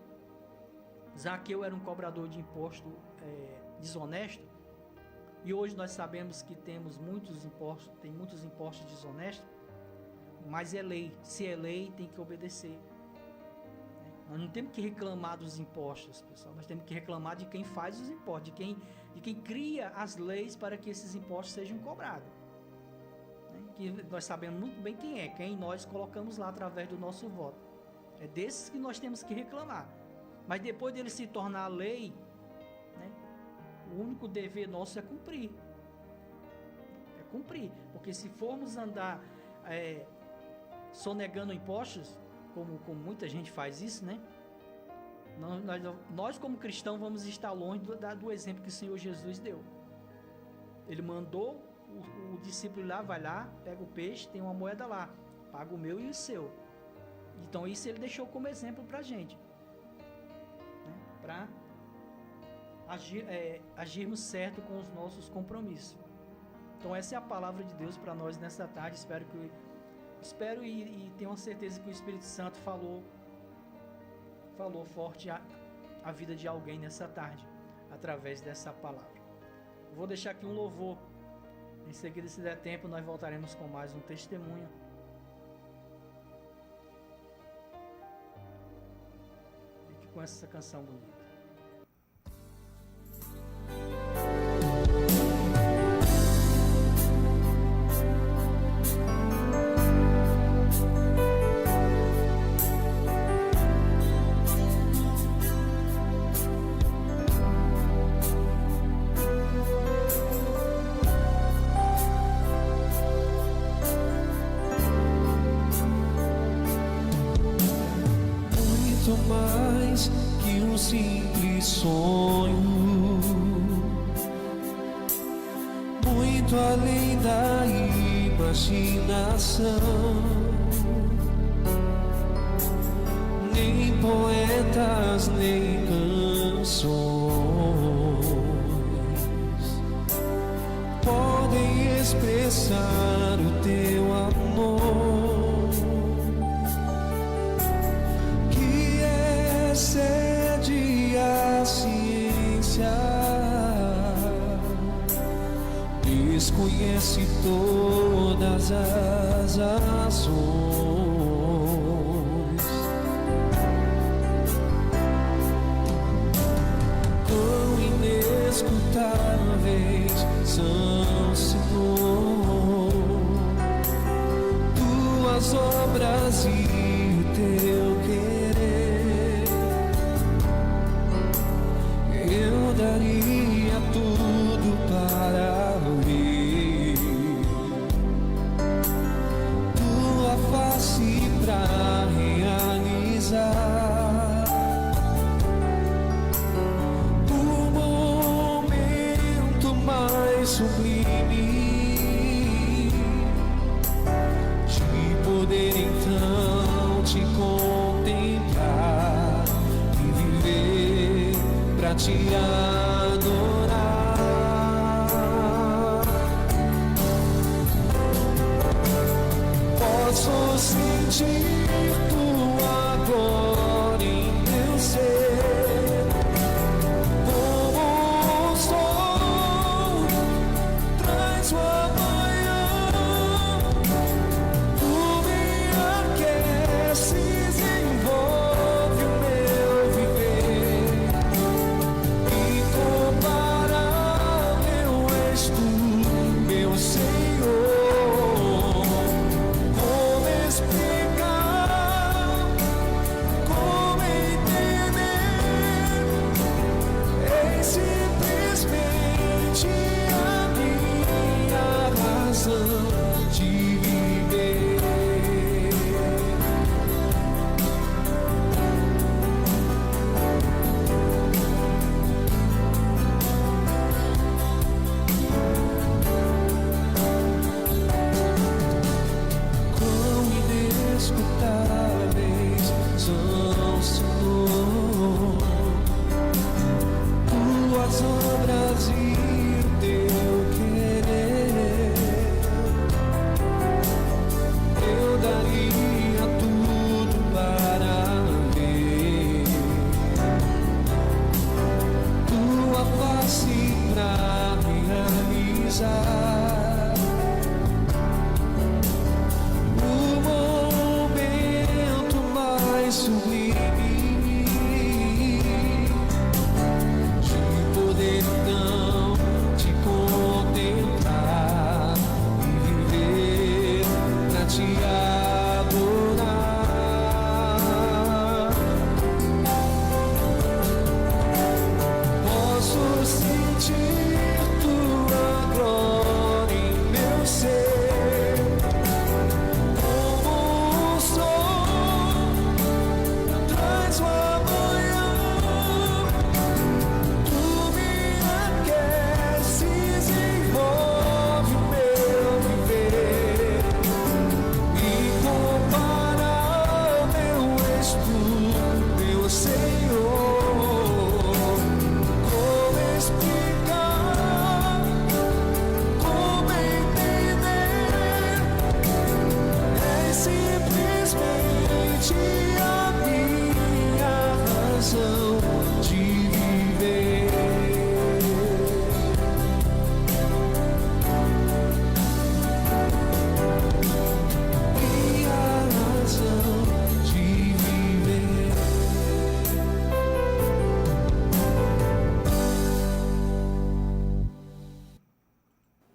Zaqueu era um cobrador de imposto desonesto, e hoje nós sabemos que tem muitos impostos desonestos, mas é lei. Se é lei, tem que obedecer. Nós não temos que reclamar dos impostos, pessoal. Nós temos que reclamar de quem faz os impostos, de quem cria as leis para que esses impostos sejam cobrados. Que nós sabemos muito bem quem nós colocamos lá através do nosso voto. É desses que nós temos que reclamar. Mas depois dele se tornar lei, né, o único dever nosso é cumprir. É cumprir. Porque se formos andar sonegando impostos, como muita gente faz isso, né? Nós como cristãos vamos estar longe do exemplo que o Senhor Jesus deu. Ele mandou o discípulo lá, vai lá, pega o peixe, tem uma moeda lá, paga o meu e o seu. Então isso ele deixou como exemplo pra gente, né? Para agirmos certo com os nossos compromissos. Então essa é a palavra de Deus para nós nessa tarde. Espero e tenho uma certeza que o Espírito Santo falou forte a vida de alguém nessa tarde, através dessa palavra. Eu vou deixar aqui um louvor. Em seguida, se der tempo, nós voltaremos com mais um testemunho. Fique com essa canção bonita. muito além da imaginação. Nem poetas, nem canções podem expressar o teu amor, que excede a ciência, desconhece todas as ações. Inescutáveis são, Senhor, tuas obras e o teu querer. Eu daria tudo para ver tua face pra realizar sublime, de poder então te contemplar e viver pra te adorar. Posso sentir tua glória em meu ser.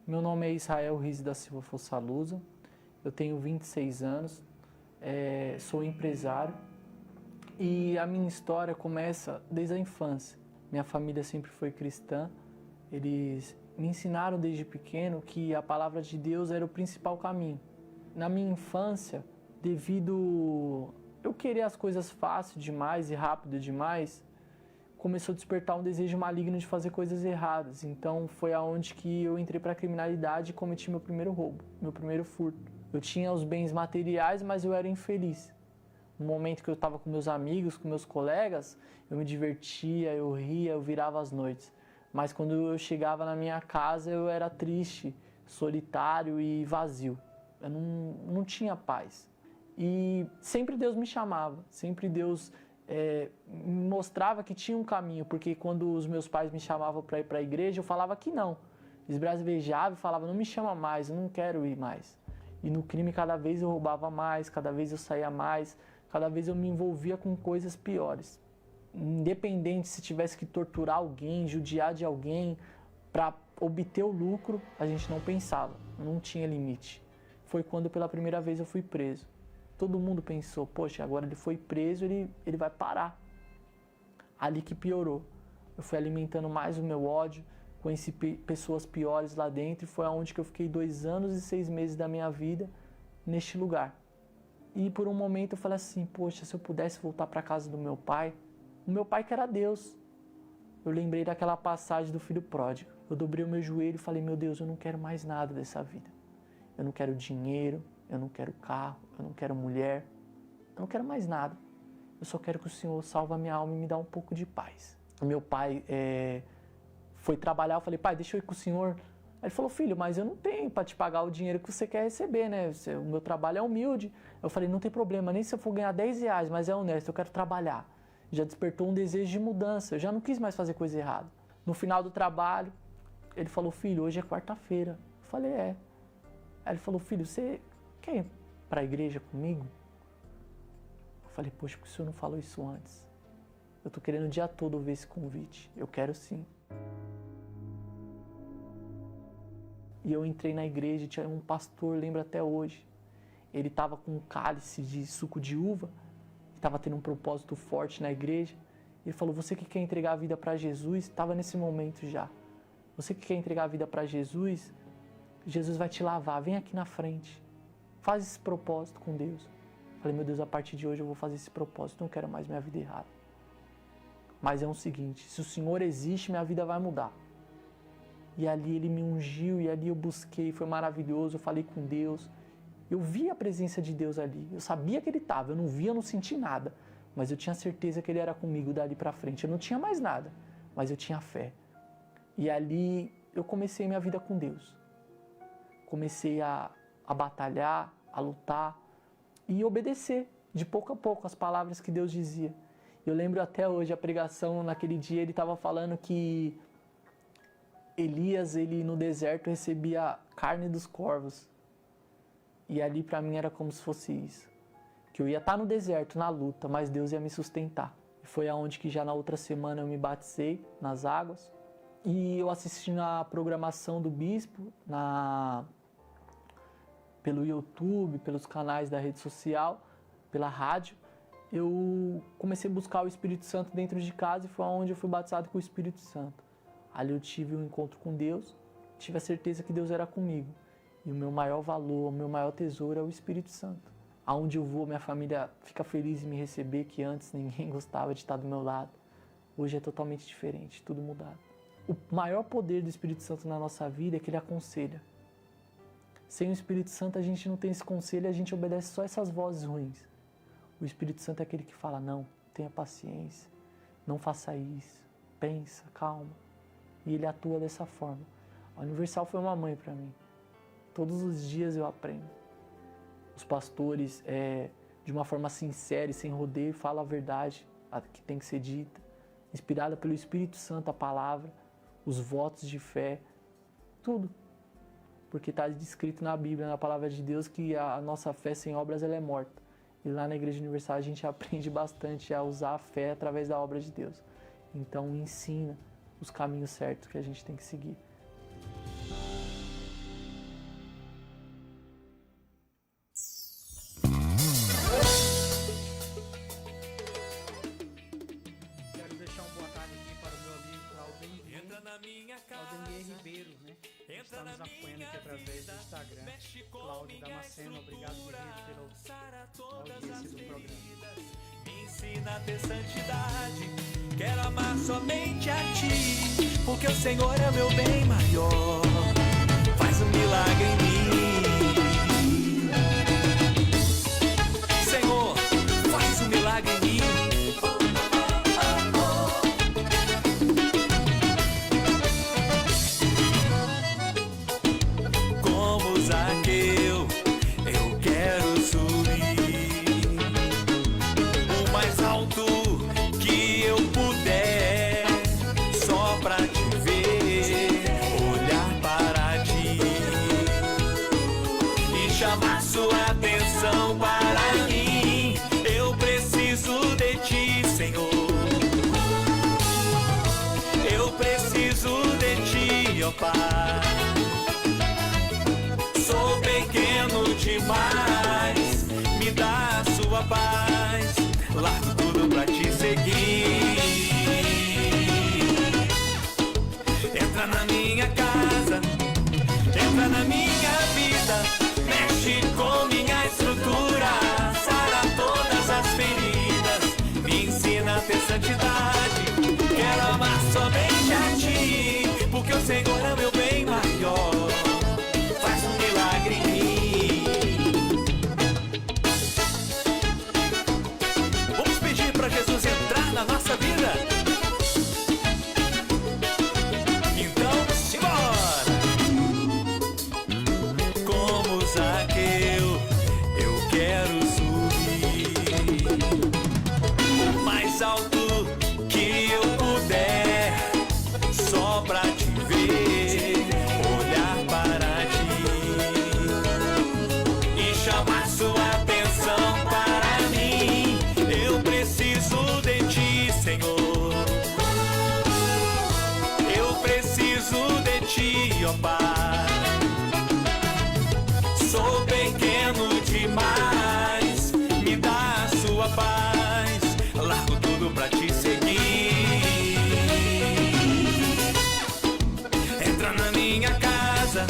Meu nome é Israel Riz da Silva Fossalusa, eu tenho 26 anos, sou empresário e a minha história começa desde a infância. Minha família sempre foi cristã, eles me ensinaram desde pequeno que a palavra de Deus era o principal caminho. Na minha infância, devido eu querer as coisas fácil demais e rápido demais, começou a despertar um desejo maligno de fazer coisas erradas. Então foi aonde que eu entrei para a criminalidade e cometi meu primeiro roubo, meu primeiro furto. Eu tinha os bens materiais, mas eu era infeliz. No momento que eu estava com meus amigos, com meus colegas, eu me divertia, eu ria, eu virava as noites. Mas quando eu chegava na minha casa, eu era triste, solitário e vazio. Eu não tinha paz. E sempre Deus me chamava, sempre Deus me mostrava que tinha um caminho, porque quando os meus pais me chamavam para ir para a igreja, eu falava que não. Esbravejava e falava, não me chama mais, eu não quero ir mais. E no crime cada vez eu roubava mais, cada vez eu saía mais, cada vez eu me envolvia com coisas piores. Independente se tivesse que torturar alguém, judiar de alguém para obter o lucro, a gente não pensava, não tinha limite. Foi quando pela primeira vez eu fui preso. Todo mundo pensou, poxa, agora ele foi preso, ele vai parar. Ali que piorou. Eu fui alimentando mais o meu ódio, conheci pessoas piores lá dentro e foi aonde que eu fiquei 2 anos e 6 meses da minha vida neste lugar. E por um momento eu falei assim, poxa, se eu pudesse voltar para a casa do meu pai, o meu pai que era Deus. Eu lembrei daquela passagem do filho pródigo. Eu dobrei o meu joelho e falei, meu Deus, eu não quero mais nada dessa vida. Eu não quero dinheiro, eu não quero carro, eu não quero mulher, eu não quero mais nada. Eu só quero que o Senhor salve a minha alma e me dá um pouco de paz. O meu pai foi trabalhar, eu falei, pai, deixa eu ir com o Senhor. Aí ele falou, filho, mas eu não tenho para te pagar o dinheiro que você quer receber, né? O meu trabalho é humilde. Eu falei, não tem problema, nem se eu for ganhar 10 reais, mas é honesto, eu quero trabalhar. Já despertou um desejo de mudança, eu já não quis mais fazer coisa errada. No final do trabalho, ele falou, filho, hoje é quarta-feira. Eu falei, é. Aí ele falou, filho, você quer ir para a igreja comigo? Eu falei, poxa, por que o senhor não falou isso antes? Eu tô querendo o dia todo ouvir esse convite. Eu quero sim. E eu entrei na igreja e tinha um pastor, lembro até hoje. Ele estava com um cálice de suco de uva, estava tendo um propósito forte na igreja. Ele falou, você que quer entregar a vida para Jesus, estava nesse momento já. Você que quer entregar a vida para Jesus, Jesus vai te lavar, vem aqui na frente. Faz esse propósito com Deus. Falei, meu Deus, a partir de hoje eu vou fazer esse propósito, não quero mais minha vida errada. Mas é o seguinte, se o Senhor existe, minha vida vai mudar. E ali Ele me ungiu, e ali eu busquei, foi maravilhoso, eu falei com Deus. Eu vi a presença de Deus ali, eu sabia que Ele estava, eu não via, eu não senti nada. Mas eu tinha certeza que Ele era comigo dali para frente. Eu não tinha mais nada, mas eu tinha fé. E ali eu comecei minha vida com Deus. Comecei a batalhar, a lutar e obedecer de pouco a pouco as palavras que Deus dizia. Eu lembro até hoje a pregação, naquele dia ele estava falando que Elias, ele no deserto recebia carne dos corvos. E ali para mim era como se fosse isso. Que eu ia estar no deserto, na luta, mas Deus ia me sustentar. E foi aonde que já na outra semana eu me batizei nas águas. E eu assisti na programação do bispo, pelo YouTube, pelos canais da rede social, pela rádio. Eu comecei a buscar o Espírito Santo dentro de casa e foi onde eu fui batizado com o Espírito Santo. Ali eu tive um encontro com Deus, tive a certeza que Deus era comigo. E o meu maior valor, o meu maior tesouro é o Espírito Santo. Aonde eu vou, minha família fica feliz em me receber, que antes ninguém gostava de estar do meu lado. Hoje é totalmente diferente, tudo mudado. O maior poder do Espírito Santo na nossa vida é que Ele aconselha. Sem o Espírito Santo a gente não tem esse conselho, a gente obedece só essas vozes ruins. O Espírito Santo é aquele que fala, não, tenha paciência, não faça isso, pensa, calma. E Ele atua dessa forma. A Universal foi uma mãe para mim. Todos os dias eu aprendo. Os pastores, de uma forma sincera e sem rodeio, falam a verdade a que tem que ser dita. Inspirada pelo Espírito Santo, a palavra, os votos de fé, tudo. Porque está descrito na Bíblia, na palavra de Deus, que a nossa fé sem obras ela é morta. E lá na Igreja Universal a gente aprende bastante a usar a fé através da obra de Deus. Então ensina os caminhos certos que a gente tem que seguir. Quero deixar uma boa tarde aqui para o meu amigo Claudemir Ribeiro, né? Que está nos acompanhando aqui através do Instagram. Cláudio Damasceno, obrigado, guerreiro, pela audiência do programa. Me ensina a ter santidade, quero amar somente a ti, porque o Senhor é o meu bem maior, faz um milagre em mim. Senhor, faz um milagre em mim. Como Zaqueu, eu quero subir o mais alto que eu puder, só pra te ver, olhar para ti e chamar sua atenção para mim. Eu preciso de ti, Senhor. Eu preciso de ti, ó Pai. Sou pequeno demais, me dá a sua paz, largo tudo pra te seguir. Entra na minha casa, entra na minha vida, mexe com minha estrutura, sara todas as feridas, me ensina a ter santidade, quero amar somente a ti, porque o Senhor é meu bem maior, faz um milagre em mim. Vamos pedir para Jesus entrar na nossa vida? Então, simbora! Como Zaqueu, eu quero subir o mais alto que eu puder, só pra te ver, olhar para ti e chamar sua atenção para mim. Eu preciso de ti, Senhor. Eu preciso de ti, ó Pai. Sou pequeno demais, me dá a sua paz, largo tudo pra te seguir. Entra na minha casa,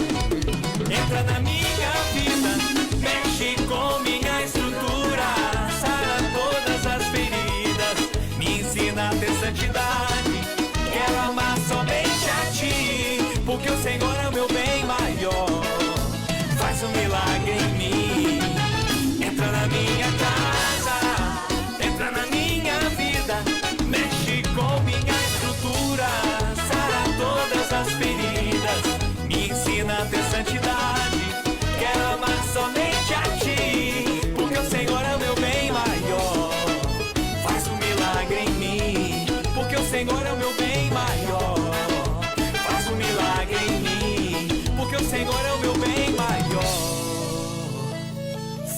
entra na minha vida, mexe com minha estrutura, sara todas as feridas, me ensina a ter santidade, quero amar somente a ti, porque o Senhor é o meu bem maior, faz um milagre em mim. Entra na minha casa, entra na minha vida, mexe com minha estrutura, sara todas as feridas, me ensina a ter santidade, quero amar somente a ti, porque o Senhor é o meu bem maior, faz um milagre em mim, porque o Senhor é o meu bem maior, faz um milagre em mim, porque o Senhor é o meu bem maior,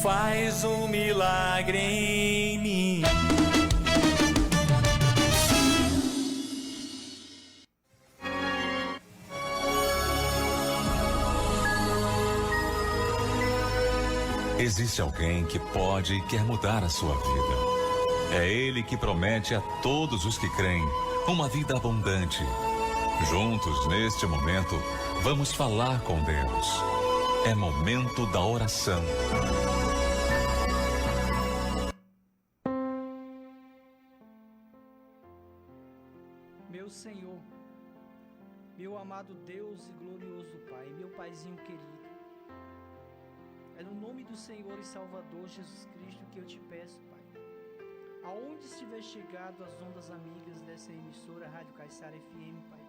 faz um milagre em mim. Existe alguém que pode e quer mudar a sua vida. É Ele que promete a todos os que creem uma vida abundante. Juntos, neste momento, vamos falar com Deus. É momento da oração. Meu Senhor, meu amado Deus e glorioso Pai, meu Paizinho querido, é no nome do Senhor e Salvador Jesus Cristo que eu te peço, Pai. Aonde estiver chegado as ondas amigas dessa emissora Rádio Caiçara FM, Pai,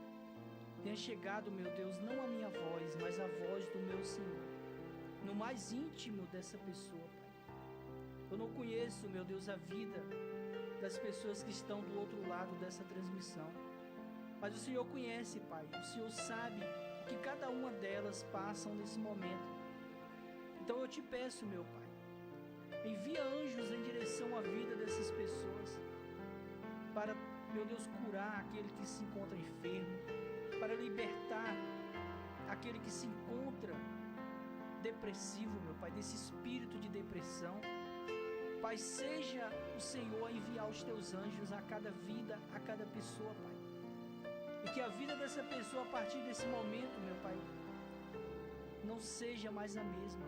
tenha chegado, meu Deus, não a minha voz, mas a voz do meu Senhor, no mais íntimo dessa pessoa, Pai. Eu não conheço, meu Deus, a vida das pessoas que estão do outro lado dessa transmissão, mas o Senhor conhece, Pai. O Senhor sabe o que cada uma delas passam nesse momento. Então eu te peço, meu Pai, envia anjos em direção à vida dessas pessoas, para, meu Deus, curar aquele que se encontra enfermo, para libertar aquele que se encontra depressivo, meu Pai, desse espírito de depressão. Pai, seja o Senhor a enviar os teus anjos a cada vida, a cada pessoa, Pai. E que a vida dessa pessoa, a partir desse momento, meu Pai, não seja mais a mesma.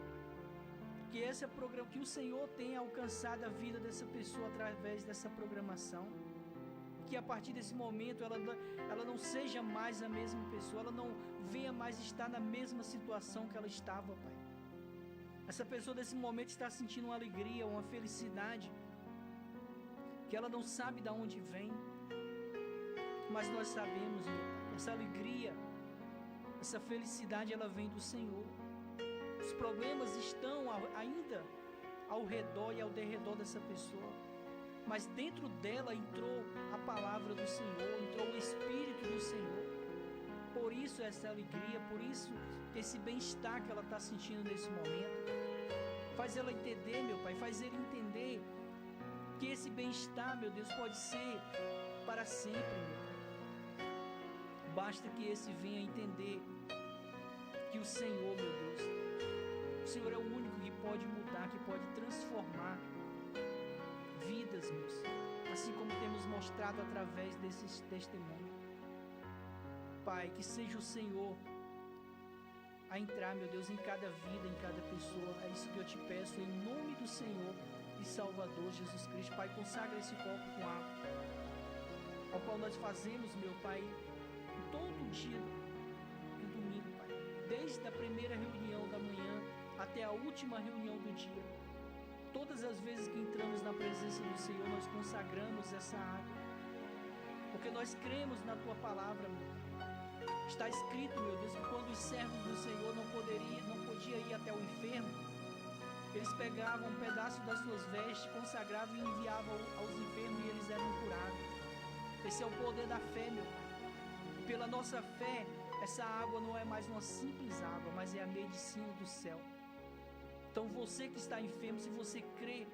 Que esse programa, que o Senhor tenha alcançado a vida dessa pessoa através dessa programação. Que a partir desse momento ela não seja mais a mesma pessoa, ela não venha mais estar na mesma situação que ela estava, Pai. Essa pessoa desse momento está sentindo uma alegria, uma felicidade, que ela não sabe de onde vem, mas nós sabemos, meu Pai, essa alegria, essa felicidade, ela vem do Senhor. Os problemas estão ainda ao redor e ao derredor dessa pessoa, mas dentro dela entrou a palavra do Senhor, entrou o Espírito do Senhor. Por isso essa alegria, por isso esse bem-estar que ela está sentindo nesse momento. Faz ela entender, meu Pai, faz ele entender que esse bem-estar, meu Deus, pode ser para sempre, meu Pai. Basta que esse venha entender que o Senhor, meu Deus, o Senhor é o único que pode mudar, que pode transformar vidas, meus, assim como temos mostrado através desses testemunhos. Pai, que seja o Senhor a entrar, meu Deus, em cada vida, em cada pessoa. É isso que eu te peço, em nome do Senhor e Salvador Jesus Cristo. Pai, consagra esse copo com água, ao qual nós fazemos, meu Pai, todo dia do domingo, Pai, desde a primeira reunião da manhã até a última reunião do dia. Todas as vezes que entramos na presença do Senhor, nós consagramos essa água, porque nós cremos na Tua palavra, meu Pai. Está escrito, meu Deus, que quando os servos do Senhor não podia ir até o enfermo, eles pegavam um pedaço das suas vestes, consagravam e enviavam aos enfermos e eles eram curados. Esse é o poder da fé, meu Pai. Pela nossa fé, essa água não é mais uma simples água, mas é a medicina do céu. Então você que está enfermo, se você crê,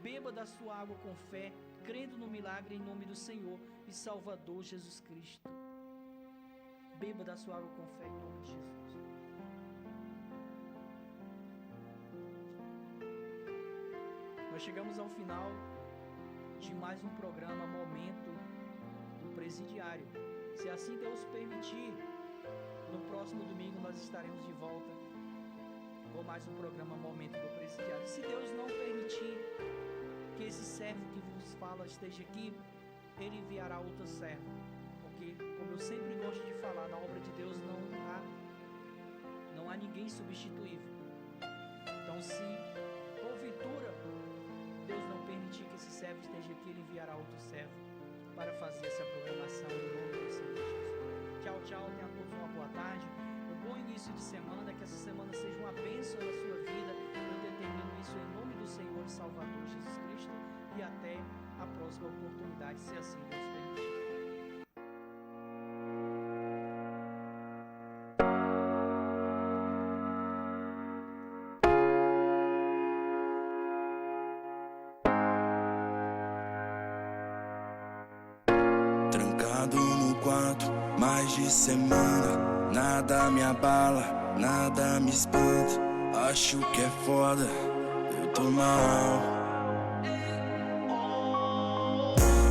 beba da sua água com fé, crendo no milagre em nome do Senhor e Salvador Jesus Cristo. Beba da sua água com fé em nome de Jesus. Nós chegamos ao final de mais um programa Momento do Presidiário. Se assim Deus permitir, no próximo domingo nós estaremos de volta com mais um programa Momento do Presidiário. Se Deus não permitir que esse servo que vos fala esteja aqui, ele enviará outro servo. Porque, como eu sempre gosto de falar, na obra de Deus não há ninguém substituível. Então, se porventura Deus não permitir que esse servo esteja aqui, ele enviará outro servo para fazer essa programação em nome do Senhor Jesus. Tchau, tchau, tenha a todos uma boa tarde, um bom início de semana, que essa semana seja uma bênção na sua vida. Eu determino isso em nome do Senhor e Salvador Jesus Cristo, e até a próxima oportunidade, se assim Deus permitir. No quarto, mais de semana, nada me abala, nada me espanta. Acho que é foda, eu tô mal.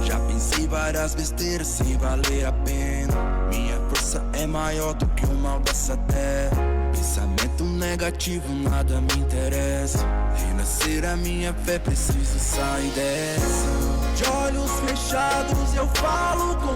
Já pensei várias besteiras sem valer a pena. Minha força é maior do que o mal dessa terra. Pensamento negativo, nada me interessa. Renascer a minha fé, preciso sair dessa. De olhos fechados eu falo com